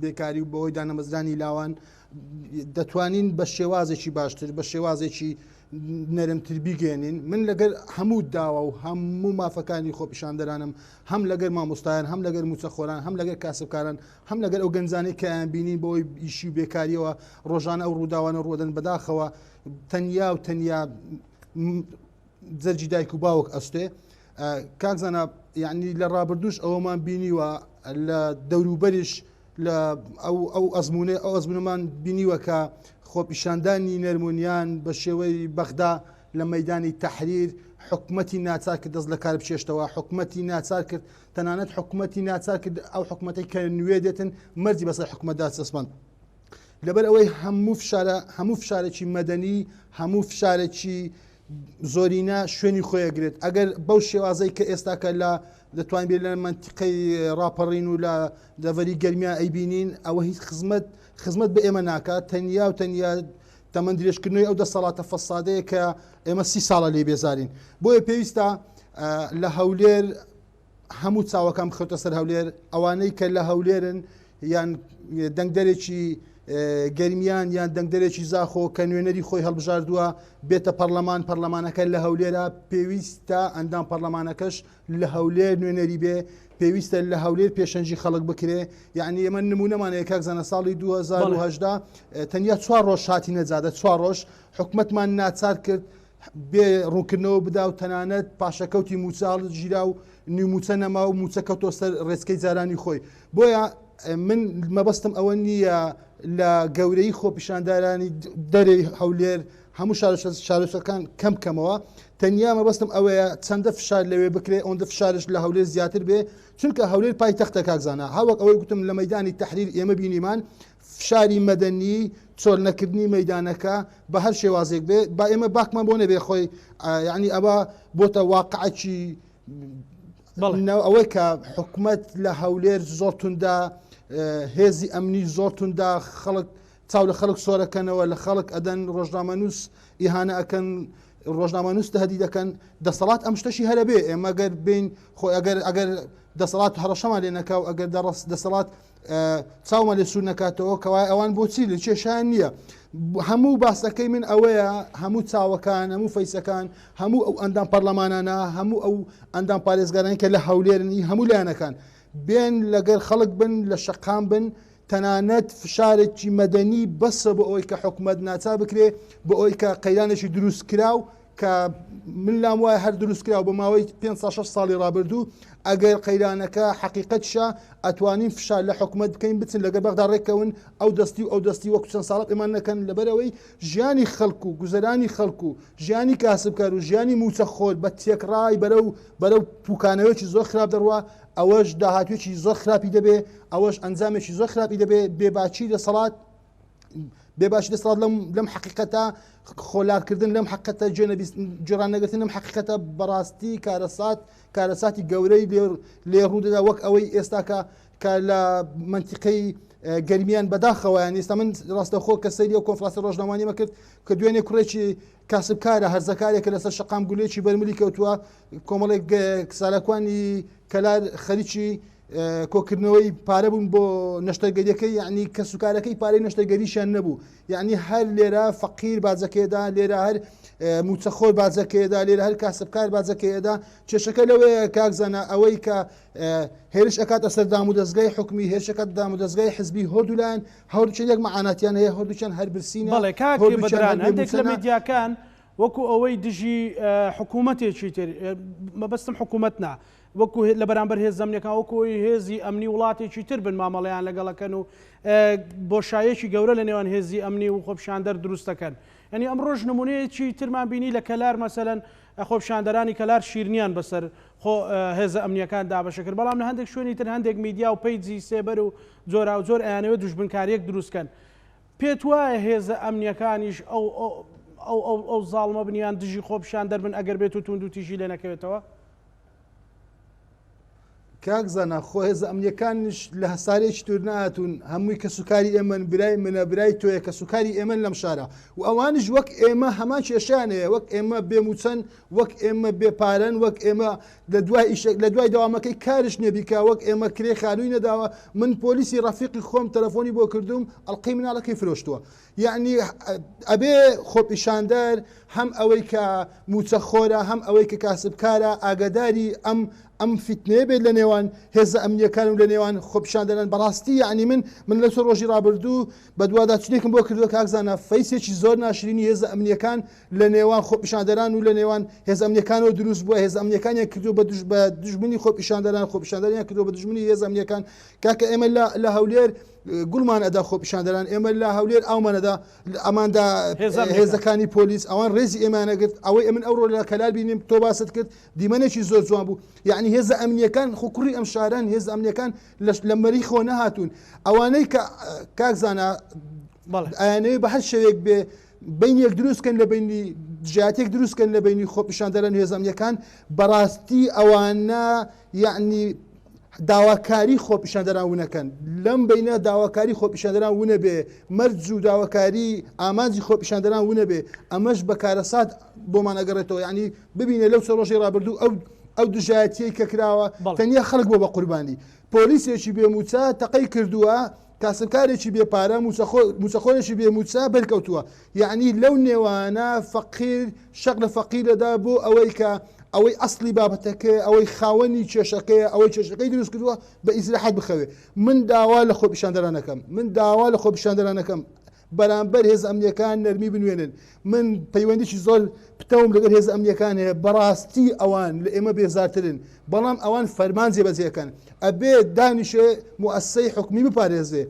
بێکاری و بەهۆی دانەمەزرانی لاوان دەتوانین بە شێوازێکی باشتر بە شێوازێکی نەرمتر بیگەێنین من لەگەر هەموو داوە و هەموو مافەکانی خۆپیشاندەرانم هەم لەگەر مامۆستایان هەم لەگەر موچەخۆران هەم لەگەر کاسبکاران هەم لەگەر ئەو گەنجانەی کە ئەیان بینین بەوەی ئیشی و بێکاریەوە ڕۆژانە ئەو ڕووداوانە ڕۆدەن بەداخەوە تەنیا و تەنیا جەرجی دایک و باوک ئەستێ کاکزانە یعنی لە ڕابردوش ئەوەمان بینیوە لە دەوروبەریش لە ئەو ئەزمونەمان بینیوە کە خۆپیشاندانی نەرمونیان بە شێوەی بەغدا لە مەدانی تەحریر حکومەتی ناچار کرد دەست لە کار بچێشتەوە حکومەتی ناچار کرد تەنانەت حکومەتی ناچار کرد ئەو حکومەتی کە نوێ دێتن مەرجی بەسەر حکومەتدا چەسپاند لەبەر ئەوەی هەموو فشارێکی مەدەنی هەموو فشارێکی زۆرینە شوێنی خۆیەگرێت ئەگەر بەو شێوازەی کە ئێستاکە لە دەتوانین بێت لە منتیقەی ڕاپەڕین و لە دەڤەری گەرمیا ئەیبینین ئەوە هیچ خزمەت بە ئێمە ناکات تەنیا و تەنیا تەمەند درێژکردنەوەی ئەو دەسەڵاتە فەسادەیە کە ئێمە 30 ساڵە لێ بێزارین بۆیە پێویستە لە هەولێر هەموو چاوەکان بخەوتە سەر هەولێر ئەوانەی کە لە هەولێرن یان دەنگدەرێکی گەرمیان یان دەنگدەرێکی زاخۆ کە نوێنەری خۆی هەڵبژاردووە بێتە پەرلەمانەکە لە هەولێرە پێویستە ئەندام پەرلەمانەکەش لە هەولێر نوێنەری بێ پێویستە لە هەولێر پێشەنجی خەڵک بکرێ یعنی ئێمە نمونەمانەیە کاک زەنە ساڵی 2010 تەنیا 4 ڕۆژ هاتی نەجادە 4 ڕۆژ حکومەتمان ناچار کرد بێ ڕوونکردنەوە بدا و تەنانەت پاشەکەوتی موچال ژیرا و نیموچە نەما و موچەکەوتۆ سەر ڕێسکەی جارانی خۆی بۆیە من مەبەستم ئەوە نییە لە گەورەی خۆپیشاندارانی دەرەی هەولێر هەموو شارۆچەکان کەم کەمەوە تەنیا مەبەستم ئەوەیە چەندە فشار لەوێ بکرێ ئەوەندە فشارش لە هەولێر زیاتر بێ چونکە هەولێر پایتەختە کاکزانە هەوەک ئەوەی گوتم لە مەدانی تەحریر ئێمە بینیمان فشاری مەدەنی چۆل نەکردنی مەدانەکە بە هەر شێوازێک بێ با ئێمە باکمان بۆ نەبێ خۆی یعنی ئەوە بۆتە واقعکی ئەوەی کە حکومەت لە هەولێر زۆر توندا هێزی ئەمنی زۆر توندا خەڵک چاو لە خەڵک سۆرەکەنەوە لە خەڵک ئەدەن ڕۆژنامەنووس ئیهانە ئەکەن ڕۆژنامەنووس تهدید دەکەن دەسەڵات ئەم شتەشی هەرە بێ ئێمە گەر بین خۆی ئەگەر دەسەڵات هەڕەشەمان لێ نەکاو ئەگەر دەسەڵات چاومە لێ سوور نکاتەوە کەوای ئەوان بۆچی لە کێشیان نییە هەموو باسەکەی من ئەوەیە هەموو چاوەکان هەموو فەیسەکان هەموو ئەو ئەندام پەرلەمانانە هەموو ئەو ئەندام پارێزگارانی کە لە هەولێرنی هەموو لایەنەکان بێن لەگەر خەڵک بن لە شەقام بن تەنانەت فشارێکی مەدەنی بەسە بۆ ئەوەی کە حکومەت ناچار بکرێ بۆ ئەوەی کە قەیرانێکی دروست کراو کە من لام وایە هەر دروست کراو بە ماوەی 5-6 ساڵی ڕابردوو ئەگەر قەیرانەکە حقیقەتشە ئەتوانین فشار لە حکومەت بکەین بچن لەگەر بەغدا ڕێکەون ئەو دەستی و ئەو دەستی وەکو چەند ساڵات ئێمان نەکەن لەبەرەوەی ژیانی خەڵکو و گوزەرانی خەڵکو و ژیانی کاسبکار و ژیانی موچە خۆر بە تێکڕای بەرەو پوکانەوەکی زۆر خراپ دەڕوا ئەوەش داهاتوێکی زۆر خراپی دەبێ ئەوەش ئەنجامێکی زۆر خراپی دەبێ بێباچی دەسەڵات لەم حقیقەتە خۆلارکردن لەم حقیقەتە جێران نەگرتن لەم حقیقەتە بەڕاستی کارەساتی گەورەی لێ ڕوودەدا وەک ئەوەی ئێستاکە کە لە منتیقەی گەرمیان بەداخەوەیان ئێستا من ڕاستەخۆ کە سەیری و کۆنفرانسی ڕۆژنامەیەمە کرد کە دوێنێ کوڕێکی کاسبکارە هەرزەکارێکە لەسەر شەقام گولێکی بەرملی کەوتووە کۆمەڵێک سالاکوانی کەلار خەریکی کۆکردنەوەی پارە بوون بۆ نەشتەرگەریەکەی یعنی کە سوکارەکەی پارەی نەشتەرگەریشیان نەبوو یعنی هەر لێرە فەقیر بازەکەیدا لێرە هەر موچەخۆر بازەکەیدا لێرە هەر کاسبکار بازەکەیدا کێشەکە لەوەیە کاکزانە ئەوەی کە هێرش ئەکاتە سەر دام و دەستگای حکومی هێرشەکەت دام و دەستگای حزبی هەردوولایەن هەردووچێن یەک مەعاناتیان هەیە هەردووچەن هەر برسینە بەڵێ کاکی بەدران هەندێک لە میدیاکان وەکو ئەوەی دژی حکوومەتێکی تر مەبەستم حکوومەتنا وەکو لە بەرامبەر هێز ئەمنیەکان وەکوی هێزی ئەمنی وڵاتێکی تر بن مامەڵەیان لەگەڵەکەن و بۆشایەکی گەورە لە نێوان هێزی ئەمنی و خۆپیشاندەر دروستەکەن ینی ئەم ڕۆژ نمونەیەکی ترمان بینی لە کەلار مەسەلەن خۆپیشاندەرانی کەلار شیرنیان بەسەر هێزە ئەمنیەکان دابەشە کرد بەڵام لە هەندێک شوێنی تر هەندێک میدیا و پەیجی سێبەر و جۆرا و جۆر ئەیانەوە دوژبنکاریەک دروستکەن پێت وایە هێزە ئەمنیەکانیش ئەو زاڵمە بنیان دژی خۆپیشاندەر بن ئەگەر بێت و توند و تیژی لێ نەکەوێتەوە کاکزانە خۆ هێز ئەمنیەکانش لە هەسارێکی تور نهاتون هەمووی کە سوکاری ئێمەن برای منە برای تۆیە کە سوکاری ئێمە لەم شارە و ئەوانش وەک ئێمە هەمان کێشانەیە وەک ئێمە بێموچەن وەک ئێمە بێپارەن وەک ئێمە لە دوای داوامەکەی کارش نێبیکە وەک ئێمە کرێ خانووی نەداوە من پۆلیسی ڕەفیقی خۆم تەلەفۆنی بۆ کردوم ئەڵقەی مناڵەکەی فرۆشتووە یعنی ئەبێ خۆپیشاندەر هەم ئەوەی کە موچەخۆرە هەم ئەوەی کە کاسبکارە ئاگاداری ئەم فیتنەیە بێت لە نێوان هێزە ئەمنیەکان و لە نێوان خۆپیشاندەران بەڕاستی یعنی من لە چۆن ڕۆژی ڕابردوو بە دوواداچونێکم بۆ کردووە کاکزانە فەیسێکی زۆر ناشرینی هێزە ئەمنیەکان لە نێوان خۆپیشاندەران و لە نێوان هێزە ئەمنیەکانەوە دروست بووە هێزە ئەمنیەکانیان کردو بە دژمنی خۆپیشاندەران خۆپیشاندەران کردو بە دژمنی هێزە ئەمنیەکان کاکە ئێمە لە هەولێر گوڵمان ئەدا خۆپیشاندەران ئێمە لە هەولێر ئاومانەدا ئەماندا هێزەکانی پۆلیس ئەوان ڕێزی ئێمانەگرت ئەوەی ئەمن ئەوڕۆ لە کەلال بینیم تۆ باست کرد دیمەنێکی زۆر جوان بوو یعنی هێزە ئەمنیەکان خوکوڕی ئەم شاران هێز ئەمنیەکان لە مەری خۆ نەهاتوون ئەوانەی کە کاکزانە ئەیانەوەی بە هەر شەوێک بێ بینیەک دروستکەن لە بینی جاتێک دروستکەن لە بینی خۆپیشاندەران هێز ئەمنیەکان بەڕاستی ئەوانە یعنی داواکاری خۆپیشاندەران ونەکەن لەم بینە داواکاری خۆپیشاندەران ونە بێ مەرج و داواکاری ئامانجی خۆپیشاندەران ونە بێ ئەمەش بە کارەسات بۆمان ئەگەڕێتەوە یعنی ببینێ لەو سە ڕۆژی ڕابردوو ئەو دژایەتیەی کە کراوە تەنیا خەڵک بۆ بە قوربانی پۆلیسێکی بێموچە تەقەی کردووە کاسبکارێکی بێپارە موچەخۆرێکی بێموچە بەرکەوتووە یعنی لەو نێوانە فەقیر شەق لە فەقیرەدا بۆ ئەوەی کە ئەوەی ئەسلی بابەتەکە ئەوەی خاوەنی کێشەکەی ئەوەی کێشەکەی دروست کردووە بە ئیزراحەت بخەوێ من داوا لە خۆپیشاندەرانەکەم بەرامبەر هێز ئەمنیەکان نەرمی بنوێنن من پەیوەندیی زۆر پتەوم لەگەر هێز ئەمنیەکان هەیە بەڕاستی ئەوان لە ئێمە بێزارترن بەڵام ئەوان فەرمان جێبەجێکەن ئەبێ دانیشێ موەسسەی حکومی بپارێزێ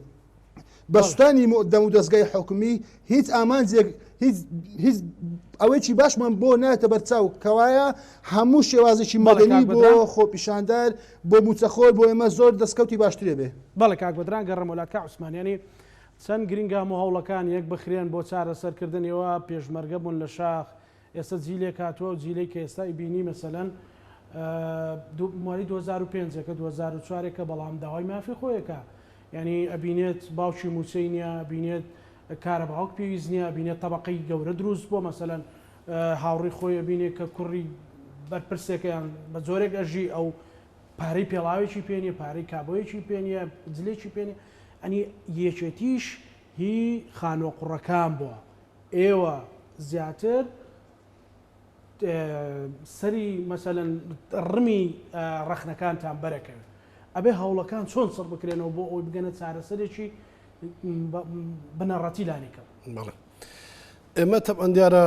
بە سوتانی دەم و دەستگای حکومی هیچ ئامانجێک هیچ ئەوەیکی باشمان بۆ ناتە بەرچاو کەوایە هەموو شێوازێکی مەدەنی بۆ خۆپیشاندار بۆ موچەخۆر بۆ ئێمە زۆر دەستکەوتی باشترێ بێ بەڵێ کاک بەدران گەڕم وڵاتکە عوسمانیانی چەند گرنگە هەموو هەوڵەکان یەک بخرێن بۆ چارەسەرکردنەوە پێشمەرگە بوون لە شاخ ئێستا جیلێک هاتووە و جیلەی کە ئێستا بینی مەسەلەن ماری 2005 2004 بەڵام داوای مافی خۆیەکە یعنی ئەبینێت باوکی موچەی نییە بینێت کارە باوک پێویست نییە بینێت تەبقەی گەورە دروست بۆ مەسەلەن هاوڕی خۆی بینێت کە کوڕی بەرپرسێکیان بە زۆرێک ئەژی ئەو پارەی پێڵاوێکی پێنیە پارەی کابۆیەکی پێنیە جلێکی پێنیە ئەنی یەکێتیش هی خانۆ قوڕەکان بووە ئێوە زیاتر سەری مەسەلەن ڕمی ڕەخنەکانتان بەرەکەوێت ئەبێ هەوڵەکان چۆن سەر بکرێنەوە بۆ ئەوی بگەنە چارەسەرێکی بنەڕەتی لانیکە ئێمە تەبعەن دیارە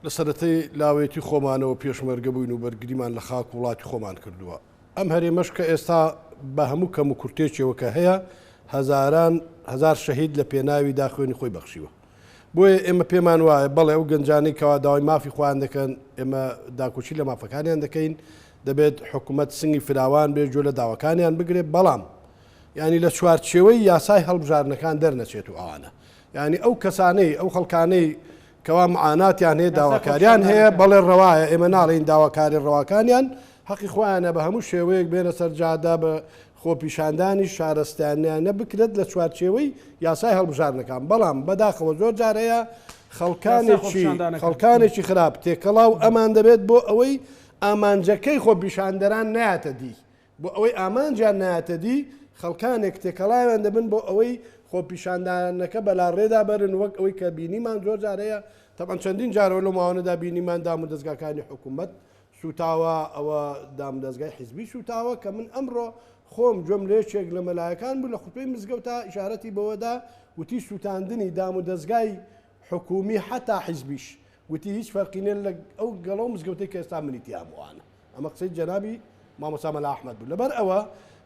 لە سەرەتەی لاوێتی خۆمانەوە پێشمەرگە بووین و بەرگریمان لە خاک وڵاتی خۆمان کردووە ئەم هەرێمەش کە ئێستا بە هەموو کەم و کورتێکیەوە کە هەیە هزار شەهید لە پێناوی داخوێنی خۆی بەخشیوە بۆیە ئێمە پێمان وایە بەڵێ ئەو گەنجانەی کەوا داوای مافی خۆیان دەکەن ئێمە داکوچی لە مافەکانیان دەکەین دەبێت حکوومەت سنگی فراوان بێ جۆ لە داواکانیان بگرێت بەڵام ینی لە چوارچێوەی یاسای هەڵبژارنەکان دەرنەچێت و ئەوانە ینی ئەو کەسانەی ئەو خەڵکانەی کەوا معاناتیان هەیە داواکاریان هەیە بەڵێ ڕەوایە ئێمە ناڵین داواکاری ڕەواکانیان حەقی خۆیانە بە هەموو شێوەیەک بێنە سەرجادا بە خۆپیشاندانی شارستانیانە بکرێت لە چوارچێوەی یاسای هەڵبژارنەکان بەڵام بەداخەوە زۆر جارەیە خەڵکانێکی خراپ تێکەڵاو ئەمان دەبێت بۆ ئەوەی ئامانجەکەی خۆپیشاندەران نایەتە دی بۆ ئەوەی ئامانجیان نایەتە دی خەڵکانێک تێکەڵاویان دەبن بۆ ئەوەی خۆپیشاندانەکە بەلا ڕێدا بەرن وەک ئەوەی کە بینیمان زۆر جارەیە تەبەن چەندین جارەوە لە ماوانەدا بینیمان دام و دەستگاکانی حکوومەت سوتاوە ئەوە دام دەستگای حیزبی سوتاوە کە من ئەمڕۆ خۆم جۆملێشێک لە مەلایەکان بوو لە خوتبەی مزگەوتە ئیشارەتی بەوەدا وتی سووتاندنی دام و دەستگای حکومی حتا حیزبیش وتی هیچ فەرقینە لە ئەو گەڵەو مزگەوتەی کە ئێستا منیتیان بووانە ئەمە قسەی جەنابی مامۆستا مەلا ئەحمەد بوو لەبەر ئەوە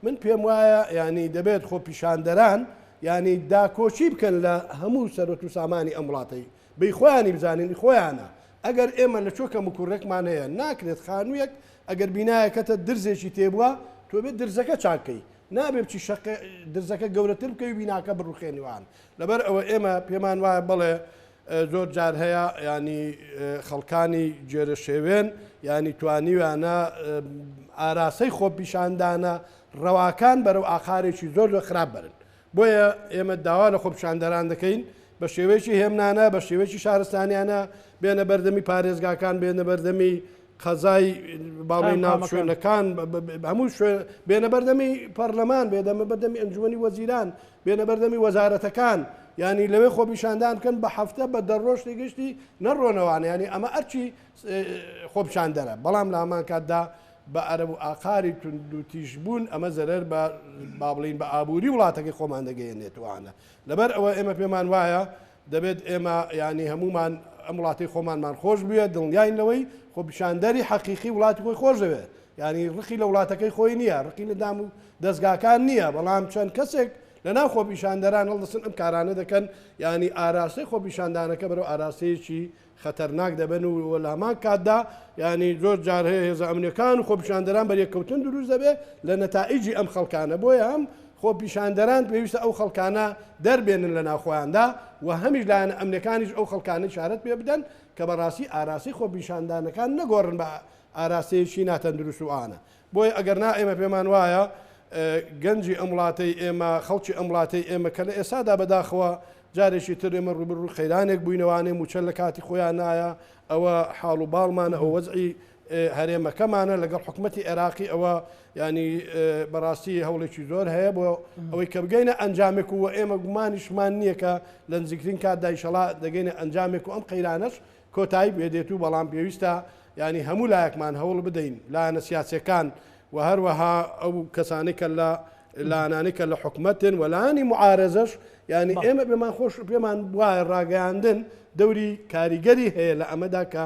من پێم وایە ینی دەبێت خۆپیشاندەران ینی داکۆچی بکەن لە هەموو سەرۆت و سامانی ئەم وڵاتەی بەی خۆیانی بزانین خۆیانە ئەگەر ئێمە لە چۆکە مکوڕێکمان هەیە ناکرێت خانوویەک ئەگەر بینایەکەتە درزێکی تێبووە تۆ بێت درزەکە چاکەی نابێ بچی درزەکە گەورەتر بکەوی بیناکە بڕوخێنیوان لەبەر ئەوە ئێمە پێمان وایە بڵێ زۆر جار هەیە ینی خەڵکانی جێرە شێوێن ینی توانیوانە ئاراسەی خۆپیشاندانە ڕەواکان بەرەو ئاخارێکی زۆر خراپ بەرن بۆیە ئێمە داوا لە خۆپیشاندەران دەکەین بە شێوەیەکی هێمنانە بە شێوەیەکی شارستانیانە بێنە بەردەمی پارێزگاکان بێنە بەردەمی قەزای باڵی ناوشوێنەکان هەموو بێنە بەردەمی پەرلەمان بێدەمە بەردەمی ئەنجومەنی وەزیران بێنە بەردەمی وەزارەتەکان ینی لەوێ خۆپیشاندان بکەن بە هەفتە بە دەڕۆژ تێگەشتی نەڕۆنەوانە ینی ئەمە ئەرچی خۆپیشاندەرە بەڵام لە هەمان کاتدا بە عەرەب و ئاقاری تونند و تیژ بوون ئەمە زەرەر بە بابڵین بە ئابووری وڵاتەکەی خۆمان دەگەیەنێتوانە لەبەر ئەوە ئێمە پێمان وایە دەبێت ئێمە ینی هەمومان ئەم وڵاتی خۆمانمان خۆش بووە دڵنیاینەوەی خۆپیشاندەری حەقیقی وڵاتی خۆی خۆش دەوێت ینی ڕقی لە وڵاتەکەی خۆی نییە ڕقی لە دام و دەستگاکان نییە بەڵام چەند کەسێک لەناو خۆپیشاندەران هەڵدەستن ئەم کارانە دەکەن ینی ئاراستەی خۆپیشاندانەکە بەرەو ئاراسەیەکی خەتەرناک دەبن و لە هەمان کاتدا ینی زۆر جار هەیە هێزە ئەمنیەکان و خۆپیشاندەران بەریەکەوتن دروست دەبێت لە نەتائیجی ئەم خەڵکانە بۆیە هەم خۆپیشاندەران پێویستە ئەو خەڵکانە دەربێنن لە ناوخۆیاندا و هەمیش لایەنە ئەمنیەکانیش ئەو خەڵکانە شارەت پێ بدەن کە بەڕاستی ئاراسی خۆپیشاندانەکان نەگۆڕن بە ئاراسەیەکی ناتەندروست و ئانە بۆیە ئەگەرنا ئێمە پێمان وایە گەنجی ئەم وڵاتەی ئێمە خەڵکی ئەم وڵاتەی ئێمە کە لە ئێستادا بەداخەوە جارێکی تر ئێمە ڕوبڕوو خەیرانێک بووینەوانێ موچە لە کاتی خۆیان نایە ئەوە حاڵ و باڵمانە ئەو وەزعی هەرێمەکەمانە لەگەڵ حکوومەتی عێراقی ئەوە ینی بەڕاستی هەوڵێکی زۆر هەیە بۆ ئەوەی کە بگەینە ئەنجامێک و ئێمە گومانیشمان نییە کە لە نزیکترین کاتدا ئینشەڵا دەگەینە ئەنجامێک و ئەم قەیرانەش کۆتایی بێدێت و بەڵام پێویستە ینی هەموو لایەکمان هەوڵ بدەین لایەنە سیاسەکان و هەروەها ئەو کەسانی کە لە لانانی کە لە حکومەتن وەلانی معارەزەش ینی ئێمە پێمان خۆش پێمان وایە ڕاگەاندن دەوری کاریگەری هەیە لە ئەمەدا کە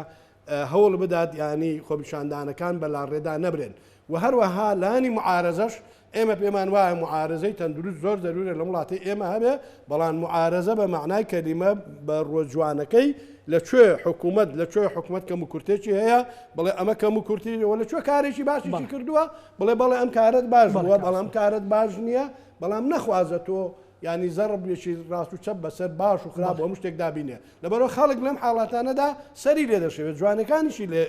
هەوڵ بدات ینی خۆپیشاندانەکان بەلان ڕێدا نەبرێن و هەروەها لانی معارەزەش ئێمە پێمان وایە معارەزەی تەندروست زۆر دەرورە لە وڵاتی ئێمە هەبێ بەڵام معارەزە بە معنای کەلیمە بە ڕۆژوانەکەی لەکوێ حکوومەت لەکوێ حکوومەت کەم و کورتێکی هەیە بڵێ ئەمە کەم و کورتیەوە لەکوێ کارێکی باشیشی کردووە بڵێ بەڵێ ئەم کارت باش بووە بەڵام کارت باش نییە بەڵام نەخوازە تۆ ینی زەڕبێکی ڕاست و چەپ بەسەر باش و خراپ هەموو شتێک دابینێ لەبەرەوە خەڵک لەم حاڵاتانەدا سەری لێ دەشێت جوانەکانیشی لێ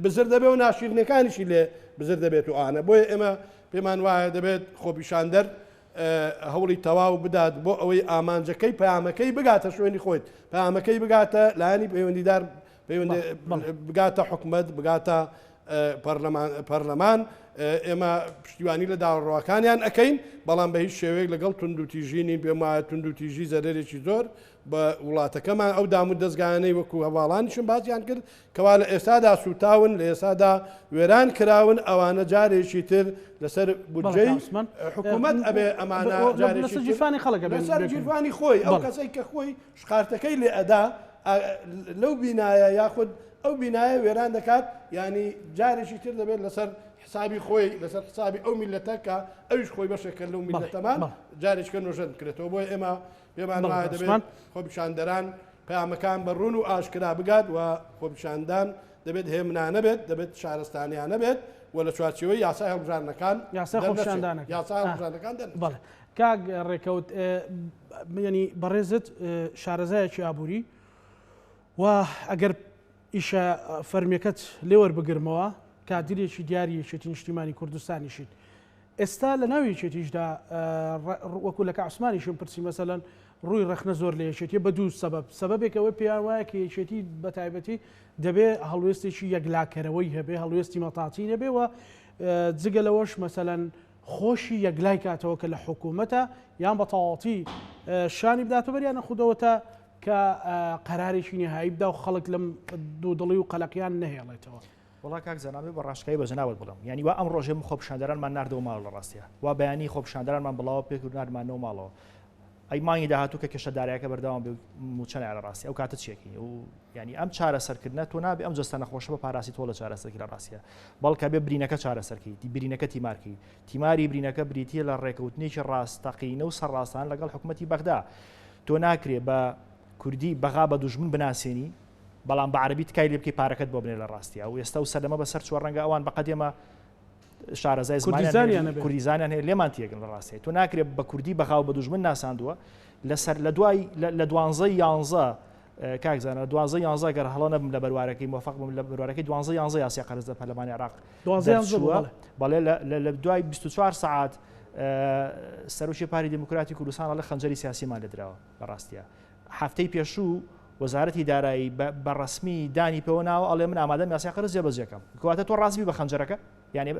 بزر دەبێت و ناشیرنەکانیشی لێ بزر دەبێت و ئانە بۆیە ئێمە پێمان وایە دەبێت خۆپیشاندەر هەوڵی تەواو بدات بۆ ئەوەی ئامانجەکەی پەیامەکەی بگاتە شوێنی خۆیت پەیامەکەی بگاتە لایەنی پەیوەندیدار بگاتە حکومەت بگاتە پەرلەمان ئێمە پشتیوانی لە داڕڕەوەکانیان ئەەکەین بەڵام بە هیچ شێوەیەک لەگەڵ تونند و تیژینی پێم وایە تونند و تیژی زەرێکی زۆر بە وڵاتەکەمان ئەو دام و دەستگانەی وەکو هەواڵانیشم باسییان کرد کەوا لە ئێستادا سوتاون لە ئێستادا وێران کراون ئەوانە جارێکی تر لەسەر بودجەی حکوومەت ئەبێ ئەمانە جیرفانی خەڵک لەسەر جیرفانی خۆی ئەو کەسەی کە خۆی شقارتەکەی لێ ئەدا لەو بینایە یاخود ئەو بینایە وێران دەکات ینی جارێکی تر دەبێت لەسەر حسابی خۆی لەسەر حسابی ئەو میلەتە کە ئەوش خۆی بەشێکە لەو میلەتەمان جارێککە نوۆژە بکرێتەوە بۆی ئێمە پێمان وایە دەبێت خۆپیشاندەران پەیامەکان بەڕون و ئاشکرا بگات و خۆپیشاندان دەبێت هێمنانە بێت دەبێت شارستانیانە بێت و لە چوارچەوەی یاسای هەڵبژاردنەکان یاسای خۆپیشاندانەکان بەڵێ کاک ڕێکەوت ینی بەڕێزت شارەزایەکی ئابووری و ئەگەر ئیشە فەرمیەکەت لێوەربگرمەوە کادرێکی دیاری یەکێتی نیشتیمانی کوردستانیشیت ئێستا لە ناوی یەکێتیشدا وەکو لە عوسمانیشم پرسی مەسەلەن ڕووی ڕەخنە زۆر لە یەکێتی بە دوو سەبەبێکەوەی پێیان وایە کە یەکێتی بە تایبەتی دەبێ هەڵوێستێکی یەکلاکەرەوەی هەبێ هەڵوێستی مەتاچی نەبێ و جگە لەوەش مەسەلەن خۆشی یەکلای کاتەوە کە لە حکوومەتە یان بە تەواوەتی شانی بداتە بەریان نەخودەوەتە کە قەرارێکی نهایی بدا و خەڵک لەم دوودڵی و قەلەقیان نەهێڵێتەوە. وڵا کاک زەنابێ بە ڕاشکایی بە جەناوت بڵم یعنی وا ئەم ڕۆژێ خۆپیشاندەرانمان ناردەوە ماڵ لە ڕاستیە وا بەیانی خۆپیشاندەرانمان بڵاوە پێک و ناردمانەوە ماڵەوە ئەی مانگی داهاتوو کە کێشەداریەکە بەردەوام بێ موچەنە لە ڕاستی ئەو کاتە چێکی و ینی ئەم چارەسەرکردنە تۆ نابێ ئەم جەستە نەخۆشە بە پاراسی تۆ لە چارەسەرکی لە ڕاستیە بەڵکە بێ برینەکە چارەسەرکی برینەکە تیمارکی تیماری برینەکە بریتیە لە ڕێکەوتنێکی ڕاستەقینە و سەرڕاستان لەگەڵ حکوومەتی بەغدا تۆ ناکرێ بە کوردی بەغا بە دوژمن بناسیێنی بەڵام بە عەربی تکای لێ بکەی پارەکەت بۆ بنێ لە ڕاستیە و ئێستا و سەردەمە بەسەر چوار ڕەنگە ئەوان بەقەدێمە شارەزای زمانیان کوردیزانیان هەیە لێمان تێگەن لە ڕاستیە تۆ ناکرێت بە کوردی بەغا و بە دوژمن ناساندووە لەسەر لە دوای لە 12 کاکزانە 12 گەر هەڵە نەبم لە بەروارەکەی موفق بم لە بەروارەکەی 12 یاسیا قەرزە پەرلەمانی عێراق بەڵێ لە دوای 24 ساعات سەرۆکی پاری دموکراتی کوردستان لە خەنجەری سیاسیمان لێدراوە لە ڕاستیە هەفتەی پێشوو وەزارەتی دارایی بە ڕسمی دانی پێوە ناوە ئەڵێ من ئامادەم یاسای قەرز جێبەجێکەم کەواتە تۆ ڕازبی بە خەنجەرەکە یعنی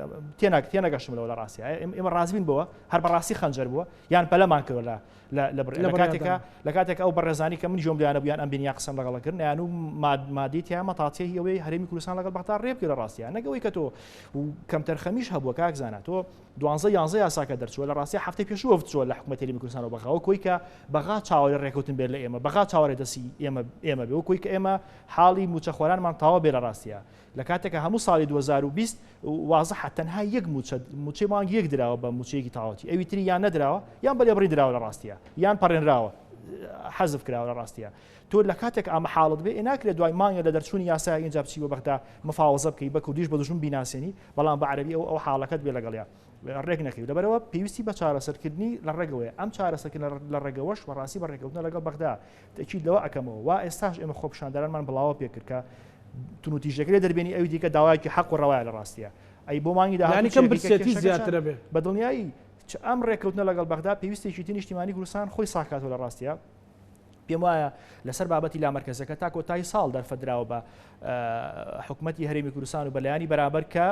تێنەگەشتم لەوە لە ڕاستیە ئێمە ڕازبین بووە هەر بەڕاستی خەنجەر بووە یان پەلەمان کردوە لە کاتێک ئەو بەڕێزانی کە من جۆم لیانە بوویان ئەم بینیا قسەم لەگەڵەکردن یان و مادیتیان مەتاچی ئەوەی هەرێمی کوردستان لەگەڵ بەختار ڕێبکە لە ڕاستیە نەگەوەی کە تۆ کەمتەر خەمیش هەبووە کاکزانە تۆ 12 یاساکە دەرچووە لە ڕاستی هەفتەی پێشووە بچووە لە حکوومەتی هەرێمی کوردستان و بەغاوە کۆی کە بەغا چاوەڕێ ڕێکەوتن بێت لە ئێمە بەغا چاوەڕێ دەسی ئێمە بێ و کۆی کە ئێمە حاڵی موچەخۆرانمان تاوا بێ لە ڕاستیە لە کاتێکە هەموو ساڵی 2020 واضح تەنها یەک موچەی مانگ یەک درراوە بە موچەیەکی تاوەتی ئەوی تری یان نەدراوە یان بەلێ بڕی دراوە لە ڕاستیە یان پەڕێنراوە حەزف کراوە لە ڕاستیە تۆ لە کاتێک ئامە حاڵت بێ ناکرێت دوای مانگە لە دەرچوونی یاسا اینجا بچی بۆ بەغدا مفاوەزە بکەی بە کوردیش بە دوژمن بیناسیێنی بەڵام بە عەرەبی ئەو حاڵەکەت بێ لەگەڵیا ڕێک نەکەی لەبەرەوە پێویستی بە چارەسەرکردنی لە ڕێگەوەیە ئەم چارەسەرکردن لە ڕێگەوەش بەڕاستی بە ڕێکەوتنە لەگەڵ بەغدا تەکید لەوە ئەەکەمەوە وا ئێستاش ئێمە خۆپیشاندەرانمان بڵاوە پێکرد کە تونوتیژەکەی دەربێنی ئەوی دیکە داوایکی حەق و ڕەوایە لە ڕاستیە ئەی بۆ مانگی داهاتوو برسێتی زیاترە بێ بە دڵنیایی ئەم ڕێکەوتنە لەگەڵ بەغدا پێویستێکی تر نیشتیمانی کوردستان خۆی ساکاتەوە لە ڕاستیە پێم وایە لەسەر بابەتی لامەرکەزەکە تا کۆتایی ساڵ دەرفەدراوە بە حکوومەتی هەرێمی کوردستان و بەلایانی بەرامبەر کە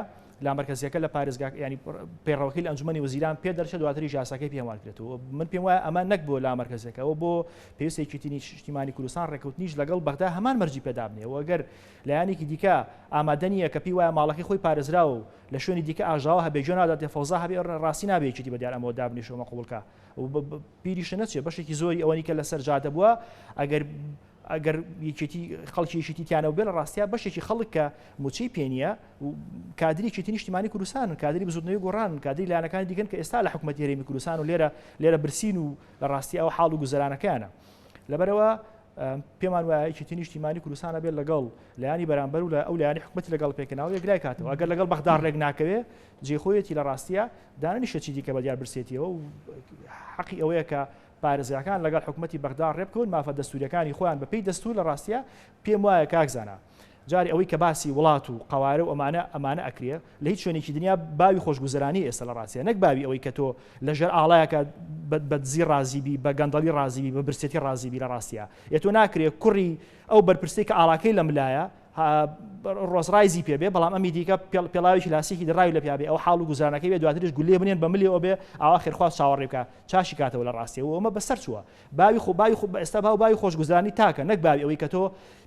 لامەرکەزیەکە لە پارێزگا ینی پێڕەوەکەی لە ئەنجومەنی وەزیران پێ دەرچێت دواتری ژاسەکەی پێوان کرێتەوە من پێم وایە ئەمە نەک بۆ لامەرکەزەکەەوە بۆ پێویستێکی نیشتیمانی کوردستان ڕێکەوتنیش لەگەڵ بەغدا هەمان مەرجی پێدابنێەوە ئەگەر لایەنێکی دیکە ئامادەنیە کە پێی وایە ماڵەکەی خۆی پارێزرا و لە شوێنی دیکە ئاژاوە هەبێ جۆ نادات فەوزا هەبێ ڕاستی نابێتی بەدیار ئەمەوە دابنیشەوە قوڵکە پیریشە نەچێت بەشێکی زۆری ئەوەنی کە لەسەر جادە بووە ئەگەر یەکێتی خەڵکی یەکێتی تیانەوە بێ لە ڕاستیا بەشێکی خەڵک کە موچەی پێنیە و کادریێکی نیشتیمانی کوردستان کادری بزودنەوەی گۆڕان کادری لایەنەکانی دیکەن کە ئێستا لە حکوومەتی هەرێمی کوردستان و لێرە برسین و لە ڕاستی ئەو حاڵ و گوزەرانەکانە لەبەرەوە پێمان وایە یەکێتی نیشتیمانی کوردستانە بێت لەگەڵ لایانی بەرامبەر و لە ئەو لایانی حکوومەتی لەگەڵ پێکەناوە یەکلای کاتەوە ئەگەر لەگەڵ بەغدا ڕێک ناکەوێ جێخۆیەتی لە ڕاستیە دانیشەچی دیکە بەدیار برسێتیەوە و حەقی ئەوەیە کە پارێزەکان لەگەڵ حکوومەتی بەغدا ڕێبکەون مافە دەستوریەکانی خۆیان بەپێی دەستور لە ڕاستیە پێم وایە کاکزانە جاری ئەوەی کە باسی وڵات و قوارە و ئەمانە ئەکرێ لە هیچ شوێنێکی دنیا باوی خۆشگوزەرانی ئێستا لە ڕاستیە نەک باوی ئەوەی کە تۆ لەژێر ئاڵایەکە بە دزی ڕازیبی بە گەندەڵی ڕازیبی بە برسێتی ڕازیبی لە ڕاستیە تۆ ناکرێت کوڕی ئەو بەرپرسی کە ئاڵاکەی لە ملایە ڕۆژڕایزی پێبێ بەڵام ئەمی دیکە پێڵاوی لاسیکی دەڕاوی لە پیاابێ ئەو حاڵ و گوزارانەکەی بێ دواتریش گولێ بنێن بە ملیەوە بێ ئاوا خێرخواست چاوەڕێ بکە چاشی کاتەوە لە ڕاستیەوە ئەمە بەسەر چووە باوی ئێستا باوی خۆشگوزارانی تاکە نەک باوی ئەوەی کە تۆ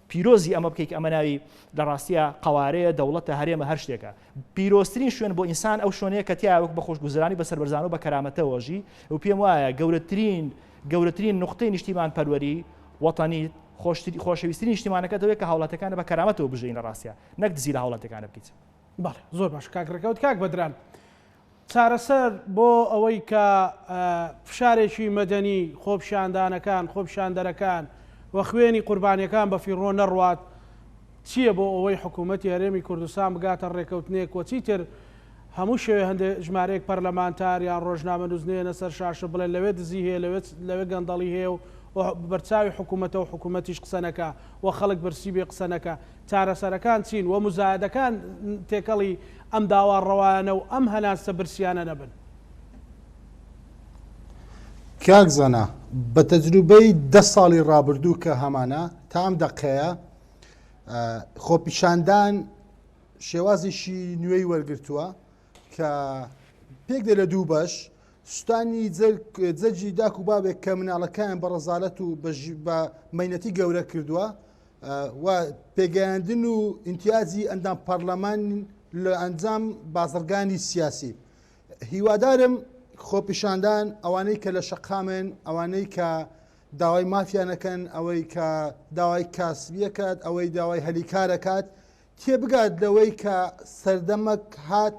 پیرۆزی ئەمە بکەیت ئەمە ناوی لە ڕاستیە قوارەیە دەوڵەتە هەرێمە هەر شتێکە پیرۆستترین شوێن بۆ ئینسان ئەو شوێنەیە کە تیاوەک بە خۆشگوزارانی بەسەر بەرزان و بە کەرامەتەوەژی و پێم وایە گەورەترین نقطەی نیشتیمان پەروەری وەتانی خۆشەویستی نیشتیمانەکە دەوێت کە هاوڵاتەکانە بە کەرامەتەوە بژین لە ڕاستیە نەک دزی لە هاوڵاتەکانە بکەیت. بەڵێ زۆر باش کاکڕێکەوت کاک بەدران چارەسەر بۆ ئەوەی کە فشارێکی مەدەنی خۆپیشاندانەکان و خوێنی قوربانیەکان بە فیڕۆ نەڕوات چییە بۆ ئەوەی حکوومەتی هەرێمی کوردستان بگاتە ڕێکەوتنێک و چیتر هەموو شێوێ هەندێک ژمارەیەک پەرلەمانتار یان ڕۆژنامە نووسنێنە سەر شاشە بڵێن لەوێ دزی هەیە لەوێ گەندەڵی هەیە و بەرچاوی حکوومەتە و حکوومەتیش قسەنەکە و خەڵک برسی بێ قسەنەکە چارەسەرەکان چین و مزایدەکان تێکەڵی ئەم داواڕەوانە و ئەم هەناسە برسیانە نەبن. کاک زەنا بە تەجروبەی 10 ساڵی ڕابردوو کە هەمانە تا ئەم دەقەیە خۆپیشاندان شێوازێکی نوێی وەرگرتووە کە پێک دێ لە دوو بەش سوستانی جەرجی داک و بابێک کە مناڵەکان بە ڕەزالەت و بە مەینەتی گەورە کردووە و پێگەیاندن و ئیمتیازی ئەندام پەرلەمان لە ئەنجام بازرگانی سیاسی. هیوادارم خۆپیشاندان ئەوانەی کە لە شەقامن ئەوانەی کە داوای مافیانەکەن ئەوەی کە داوای کاسبیەکات ئەوەی داوای هەلیکارەکات تێبگات لەوەی کە سەردەمەک هات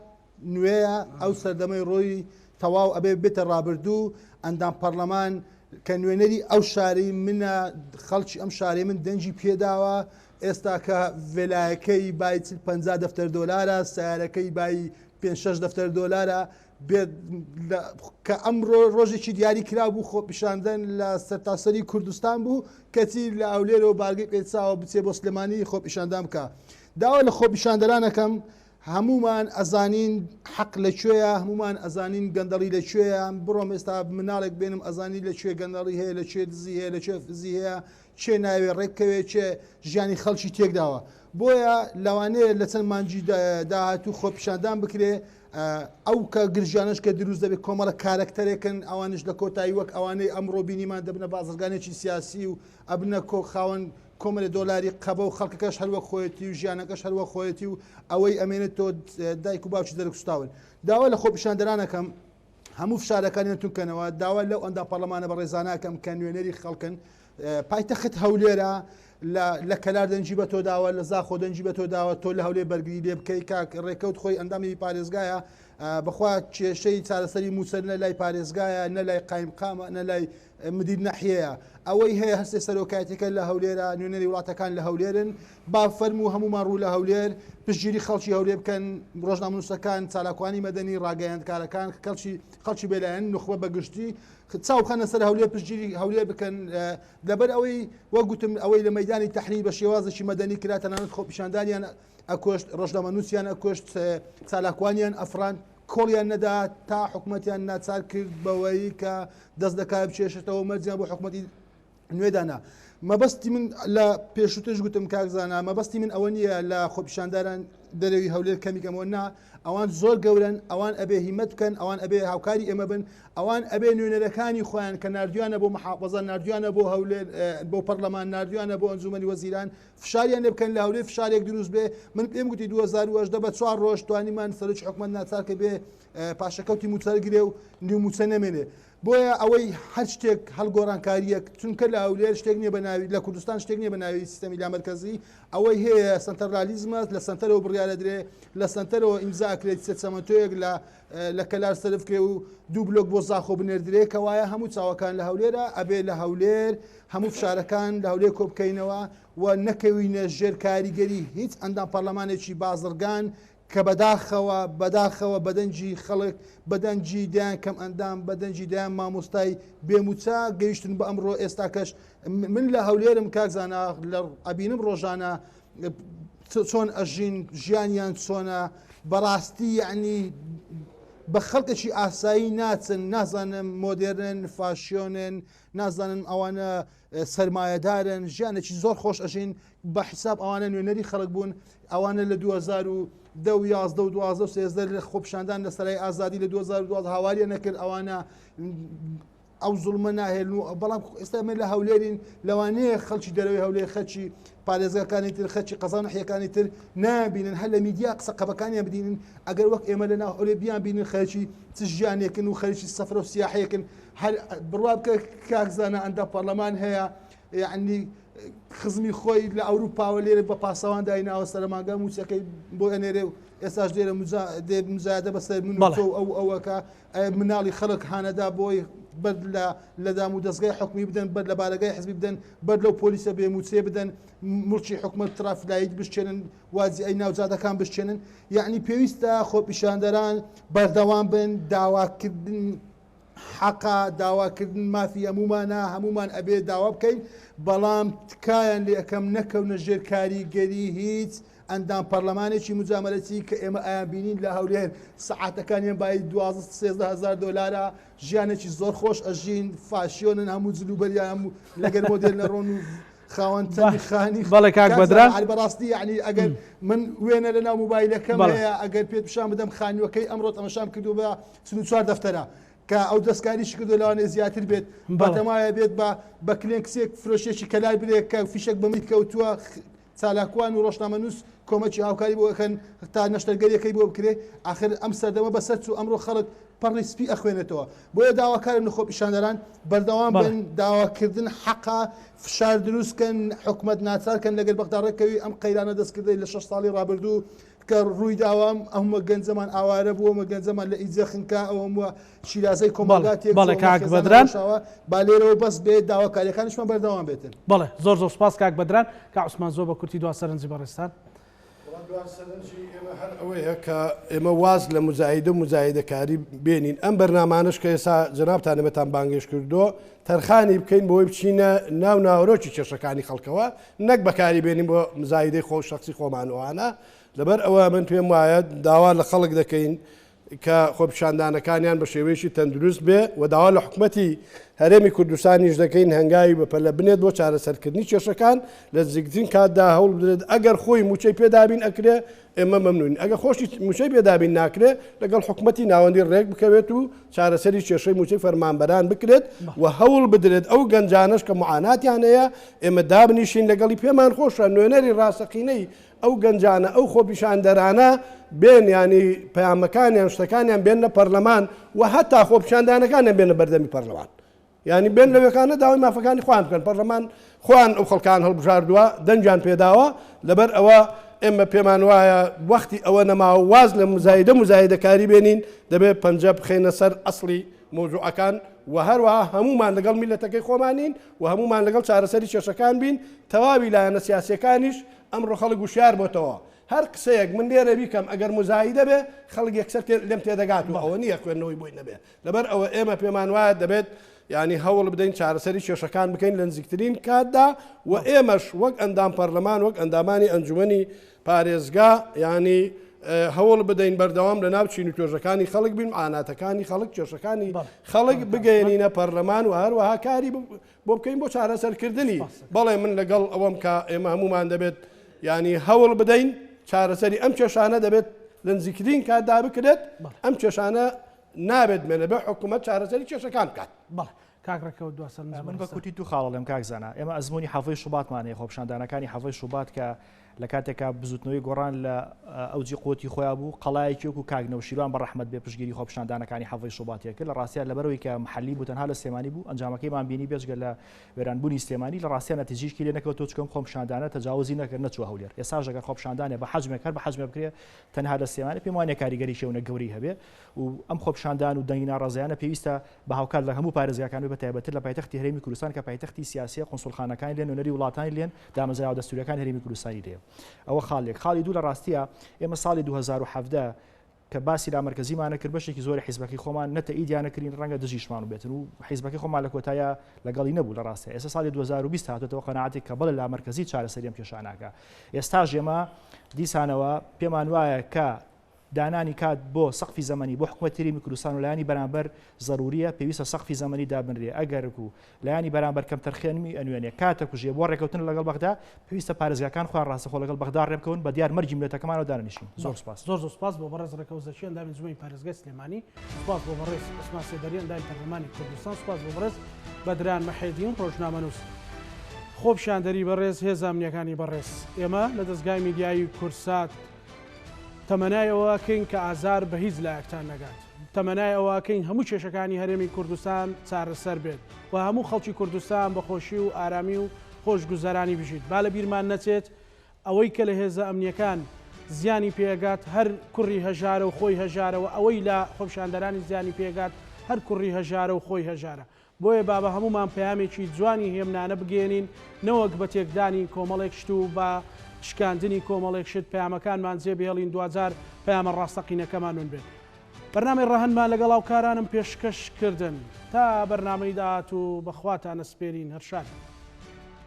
نوێیە ئەو سەردەمەی ڕۆی تەواو ئەبێ بێتە ڕابردوو ئەندام پەرلەمان کە نوێنەری ئەو شاری منە خەڵکی ئەم شارێ من دەنجی پێداوە ئێستا کە ڤێلایەکەی بای 50 دەفتەر دۆلارە سیارەکەی بای 5-6 دەفتەر دۆلارە بێت کە ئەمڕۆ ڕۆژێکی دیاری کرا بوو خۆپیشاندن لە سەرتاسەری کوردستان بوو کەچی لە ئەولێرەوە بارگەی پێچاوە بچێ بۆ سلێمانی خۆپیشاندان بکە داوا لە خۆپیشاندەرانەکەم هەمومان ئەزانین حەق لەکوێیە هەمومان ئەزانین گەندەڵی لەکوێیە بڕۆم ئێستا مناڵێک بێنم ئەزانی لەکوێ گەندەڵی هەیە لەکوێ دزی هەیە لەکوێ فزی هەیە چێ ناوێ ڕێککەوێ چێ ژیانی خەڵکی تێکداوە بۆیە لەوانەیە لە چەند مانجی داهاتوو خۆپیشاندان بکرێ ئەو کە گرژانش کە دروست دەبێت کۆمەڵە کارکتەرێکن ئەوانش لە کۆتایی وەک ئەوانەی ئەمڕۆ بینیمان دەبنە بازرگانێکی سیاسی و ئەبنە کۆ خاوەن کۆمەڵی دۆلاری قەبە و خەڵکەکەش هەروە خۆیەتی و ژیانەکەش هەروە خۆیەتی و ئەوەی ئەمێنێت تۆ دایک و باوکی دەرەکوستاون داوا لە خۆپیشاندەرانەکەم هەموو فشارەکانیان تونکەنەوە داوا لەو ئەندا پەرلەمانە بە ڕێزاناکەم کە نوێنەری خەڵکن پایتەخت هەولێرە لە کەلار دەنجی بە تۆ داوە لە زاخۆ دەنجی بە تۆ داوە تۆ لە هەولێ بەرگری لێ بکەی کاک ڕێکەوت خۆی ئەندامی پارێزگایە بەخوا کێشەی چارەسەری موسەر نە لای پارێزگایە نە لای قایمقامە نە لای مدیر نەحیەیە ئەوەی هەیە هەستێ سەرۆکایەتەکە لە هەولێرە نوێنەری وڵاتەکان لە هەولێرن با فەرموو هەمومان ڕوو لە هەولێر پشتگیری خەڵکی هەولێر بکەن ڕۆژنامەنووسەکان چالاکوانی مەدەنی ڕاگەیاندکارەکان خەڵکی بێلایەن نخبە بەگشتی چاوخانە سەر هەولێر پشتگیری هەولێر بکەن لەبەر ئەوەی وەگوتم ئەوەی لە مەیدانی تەحریر بە شێوازێکی مەدەنی کرا تەنانەت خۆپیشاندانیان ئەکۆشت ڕۆژنامەنووسیان ئەکۆشت چالاکوانیان ئەفران کۆڵیان نەدا تا حکوومەتیان ناچار کرد بەوەی کە دەست دەکات بچێشێتەوە مەرجیان بۆ حکوومەتی نوێدانا مەبەستی من لە پێشووتش گوتم کاکزانە مەبەستی من ئەوە نییە لە خۆپیشانداران دەرەوی هەولێر کەمیکەمەوە نا ئەوان زۆر گەورن ئەوان ئەبێ هیمەت بکەن ئەوان ئەبێ هاوکاری ئێمە بن ئەوان ئەبێ نوێنەرەکانی خۆیان کە نردویانە بۆ محافەزە نردویانە بۆ هەولێر بۆ پەرلەمان نردویانە بۆ ئەنجومەنی وەزیران فشاریان لێ بکەن لە هەولێر فشارێک دروست بێ من پێم گوتی 2010 بە 4 ڕۆژ توانیمان سەرۆکی حکوومەت ناچار کە بێ پاشەکەوتی موچەرگرێ و نیو موچە نەمێنێ بۆیە ئەوەی هەر شتێک هەڵگۆڕانکاریەک چونکە لە هەولێر شتێک نییە بەناوی لە کوردستان شتێک نییە بەناوی سیستەمی لامەرکەزی ئەوەی هەیە سنتەرالیزمە لە سنتەرەوە بڕیارە درێ لە سنتەرەوە ئیمزاکرێت سەمەتۆیەک لە کەلار سەرفکرێ و دوو بلۆک بۆ زاخۆ بنێردرێ کەوایە هەموو چاوەکان لە هەولێرە ئەبێ لە هەولێر هەموو فشارەکان لە هەولێر کۆبکەینەوە و نەکەوینە ژێر کاریگەری هیچ ئەندام پەرلەمانێکی بازرگان کە بەداخەوە بەدەنجی خەڵک بەدەنجی دایان کەم ئەندام بەدەنجی دایان مامۆستای بێموچە گەیشتن بە ئەمڕۆ ئێستاکەش من لە هەولێرم کاکزانە لە ئەبینم ڕۆژانە چۆن ئەژین ژیانیان چۆنە بەڕاستی یعنی بە خەڵکێکی ئاسایی ناچن نازانم مۆدێرن فاشیۆنن نازانن ئەوانە سەرمایەدارن ژیانێکی زۆر خۆش ئەژین بە حیساب ئەوانە نوێنەری خەڵک بوون ئەوانە لە 2011 و 2013 لە خۆپیشاندان لە سەرای ئازادی لە 2012 هاواریە نەکرد ئەوانە ئەو زوڵمە ناهێن و بەڵام ئێستا ئێمە لە هەولێرین لەوانەیە خەڵکی دەرەوەی هەولێر خەچی پارێزەکانی تر خەچی قەزا نەحیەکانی تر نابینن هەر لە میدیا قسە قەبەکانیان بدینن ئەگەر وەک ئێمە لە ناو هەولێر بیان بینن خەڵکی چ ژیانێکن و خەریکی سەفرە و سیاحەیەکن هەر بڕوا بکە کاکزانە ئەندە پەرلەمان هەیە یعنی خزمی خۆی لە ئەوروپاوە لێرە بە پاسەوان دایناوە سەرماگە موچەکەی بۆ ئەنێرێ و ئێستاش لێرە مزایدە بەسەر من ئەوەکە مناڵی خەڵک هانەدا بۆی بەر لە دام و دەستگای حکومی بدەن بەر لە بارەگای حزبی بدەن بەر لەو پۆلیسە بێموچێ بدەن مڵکی حکومەت ترافلایت بشێنن وازی ئەی ناوجاتەکان بشێنن یعنی پێویستە خۆپیشاندەران بەردەوام بن داواکردن حەقا داواکردن مافی هەمومان ئەبێ داوا بکەین بەڵام تکایان لێ ئەەکەم نەکەونە ژێر کاریگەری هیچ ئەندام پەرلەمانێکی مجامەرەتی کە ئێمە ئایان بینین لە هەولێر سەعاتەکانیان بای 12-13,000 دلارە ژیانێکی زۆر خۆش ئەژین فاشیۆنن هەموو جلوبەریان هەموو لەگەر مۆدێل نەڕۆن و خاوەنتەنی خانی بەڵێ کاک بەدران بەڕاستی یعنی ئەگەر من وێنە لە ناو مۆبایلەکەم هەیە ئەگەر پێت پیشان بدەم خانیوەکەی ئەمڕۆ تەماشام کردو بە 4 دەفتەرە کە ئەو دەستکاریش کردو لەوانێ زیاتر بێت بەتەمایە بێت بە کلێن کسێک فرۆشێکی کەلای برێت کە فیشک بەمیت کەوتووە چالاکوان و ڕۆژنامەنووس کۆمەکی هاوکاری بۆ ئەکەن تا نەشتەرگەریەکەی بۆ بکرێ آخر ئەم سەردەمە بەسەر و ئەمڕۆ خەڵک پەڕی سپی ئەخوێنێتەوە بۆیە داواکارن خۆپیشاندەران بەردەوام بن داواکردن حەقا فشار دروستکەن حکومەت ناچارکەن لەگەر بەغداڕێکەوی ئەم قەیرانە دەستکردی لە 6 ساڵی ڕابردوو کە ڕووی داوام ئەمە گەنجەمان ئاوارە بووەمە گەنجەمان لە ئیجە خنکا ئەوە شیرازەی کۆمەڵگاتێک بەڵێ کاک بەدران با لێرەوە بەس بێت داواکاریەکانشمان بەردەوام بێتن بەڵێ زۆر سپاس کاک بەدران کا عوسمان زۆر بە کورتی دوا سەرنجی بەڕێستان ئێمە هەر ئەوەیە کە ئێمە واز لە مزایدە و مزایدەکاری بێنین ئەم بەرنامانش کە ئێستا جنابتان ئێمەتان بانگێش کردو تەرخانی بکەین بۆی بچینە ناو ناوڕۆکی کێشەکانی خەڵکەوە نەک بەکاری بێنین بۆ مزایدەی خۆ شخصی خۆمانەوەوانە لەبەر ئەوە من پێم وایە داوا لە خەڵک دەکەین کە خۆپیشاندانەکانیان بە شێوەیەکی تەندروست بێ و داوا لە حکوومەتی هەرێمی کوردستانیش دەکەین هەنگاوی بەپەلە بنێت بۆ چارەسەرکردنی کێشەکان لە زیگترین کاتدا هەوڵ بدرێت ئەگەر خۆی موچەی پێدابین ئەکرێ ئێمە مەمنون ئەگەر خۆشی موچەی پێدابین ناکرێ لەگەڵ حکوومەتی ناوەندی ڕێک بکەوێت و چارەسەری کێشەی موچەی فەرمانبەران بکرێت و هەوڵ بدرێت ئەو گەنجانەش کە معاناتیان هەیە ئێمە دابنیشین لەگەڵی پێمان خۆشە نوێنەری ڕاستەقینەی ئەو گەنجانە ئەو خۆپیشاندەرانە بێن ینی پەیامەکانیان شتەکانیان بێنە پەرلەمان و هەتا خۆپیشاندانەکانیان بێنە بەردەمی پەرلەمان ینی بێن لەوێکانە داوای مافەکانی خوان بکەن پەرلەمان خوان ئەو خەڵکان هەڵبژاردووە دەنجیان پێداوە لەبەر ئەوە ئێمە پێمان وایە وەختی ئەوە نەماوە واز لە مزایدەکاری بێنین دەبێت پەنجە بخێنە سەر ئەسڵی مۆزوعەکان و هەروەها هەمومان لەگەڵ میلەتەکەی خۆمانین و هەمومان لەگەڵ چارەسەری کێشەکان بین تەواوی لایەنە سیاسیەکانیش ئەمڕۆ خەڵک وشیار بۆتەوە هەر قسەیەک من لێرە بیکەم ئەگەر مزایدە بێ خەڵک یەکسەر لێم تێدەگات و ئەوە نییە خوێندنەوەی بۆی نەبێ لەبەر ئەوە ئێمە پێمان وایە دەبێت ینی هەوڵ بدەین چارەسەری کێشەکان بکەین لە نزیکترین کاتدا و ئێمەش وەک ئەندام پەرلەمان وەک ئەندامانی ئەنجومەنی پارێزگا ینی هەوڵ بدەین بەردەوام لە ناو چین و توێژەکانی خەڵک بین ئااناتەکانی خەڵک کێشەکانی خەڵک بگەێنینە پەرلەمان و هەروەها کاری بۆ بکەین بۆ چارەسەرکردنی بەڵێ من لەگەڵ ئەوەم کە ئێمە هەمومان دەبێت ینی هەوڵ بدەین چارەسەری ئەم کێشانە دەبێت لە نزیکترین کاتدا بکرێت ئەم کێشانە نابێت مێنە بە حکوومەت چارەسەری کێشەکان بکات بەڵێ کاکڕەکەوت دواسەر من بە کوتی دوو خاڵڵێم کاکزانە ئێمە ئەزمموی حەفەی شوباتمانەیە خۆپشاندانەکانی حەفەی شوبات کە لە کاتێکا بزوتنەوەی گۆڕان لە ئەوجی قوتی خۆیان بوو قەڵایەکی وەکو کاگنەوشیروان بە ڕەحمەت بێ پشگیری خۆپشاندانەکانی حەفەی شوباتێکە لە ڕاستیان لەبەرەوەی کە محلی بوو تەنها لە سلێمانی بوو ئەنجامەکەیمان بینی بێژگە لە وێرانبوونی سلێمانی لە ڕاستیان نەتیجەیەکی لێ نەکەوتەوە چکەم خۆپشاندانە تەجاوزی نەکرد نەچووە هەولێر ئێستاش ئەگەر خۆپشاندانێ بە حەجمێک هەر بە حەجمێ بکرێ تەنها لە سلێمانی پێم وانە کاریگەری شێونە گەوری هەبێ و ئەم خۆپشاندان و دەنگی ناڕازیانە پێویستە بە هاوکات لە هەموو پارێزگاکان بە تایبەتر لە پایتەختی هەرێمی کوردستان کە پایتەختی سیاسی قونسڵخانەکانی لێن و نەری وڵاتانی لێن دامەزراوە دەستوریەکان هەرێمی کوردستانی لێ ئەوە خاڵی دوو لە ڕاستیە ئێمە ساڵی 2017 کە باسی لا مرکزیمانە کرد بەشێکی زۆری حیزبەکەی خۆمان نەتەئیدیانەکرین ڕەنگە دژیشمان و بێتن و حیزبەکەی خۆمان لە کۆتایە لەگەڵی نەبوو لە ڕاستە ئێستا ساڵی 2020 هاتێتەوە قەناعەتێک کە بەڵێ لا مرکزی چارەسەری ئەم کێشانەکە ئێستا ژێمە دیسانەوە پێمان وایە کە دانانی کات بۆ سەقفی زەمەنی بۆ حکوومەت هەرێمی کوردستان و لایانی بەرامبەر ضروریە پێویستە سەقفی زەمەنی دابنرێ ئەگەر و لایانی بەرامبەر کەم تەرخێنمی ئەنوێنێ کاتە کوژێ بۆ ڕێکەوتن لەگەڵ بەغدا پێویستە پارێزگاکان خوان ڕاستەخۆ لەگەڵ بەغدا ڕێبکەون بە دیار مەرجی ملەتەکەمانەوە دانیشین زۆر سپاس زۆر سپاس بۆ بەڕێز ڕێکەوتەکەی ئەندامی ئەنجومەنی پارێزگای سلێمانی سپاس بۆ بەڕێز عوسمان سێدەری ئەندامی پەرلەمانی کوردستان سپاس بۆ بەڕێز بەدران مەحێدیون ڕۆژنامەنووس خۆپشاندەری بەڕێز هێز ئەمنیەکانی بەڕێز ئێمە لە دەستگای میدیایی کورسات تەمەنای ئەوەکەین کە ئازار بە هیچ لایەکتان نەگات تەمەنای ئەوەکەین هەموو کێشەکانی هەرێمی کوردستان چارەسەر بێت و هەموو خەڵکی کوردستان بە خۆشی و ئارامی و خۆشگوزەرانی بژیت با لە بیرمان نەچێت ئەوەی کە لە هێزە ئەمنیەکان زیانی پێگات هەر کوڕی هەژارە و خۆی هەژارەوە ئەوەی لە خۆپشاندەرانی زیانی پێگات هەر کوڕی هەژارە و خۆی هەژارە بۆیە بابە هەمومان پەیامێکی جوانی هێمنانە بگێنین نەوەک بە تێکدانی کۆمەڵێک شت و بە شکاندنی کۆمەڵێک شت پەیامەکانمان جێبهێڵین دوجار پەیامە ڕاستەقینەکەمانون بێت بەرنامەی ڕەهەنمان لەگەڵ هاوکارانم پێشکەش کردن تا بەرنامەی داهات و بەخواتانە سپێرین هەر شاد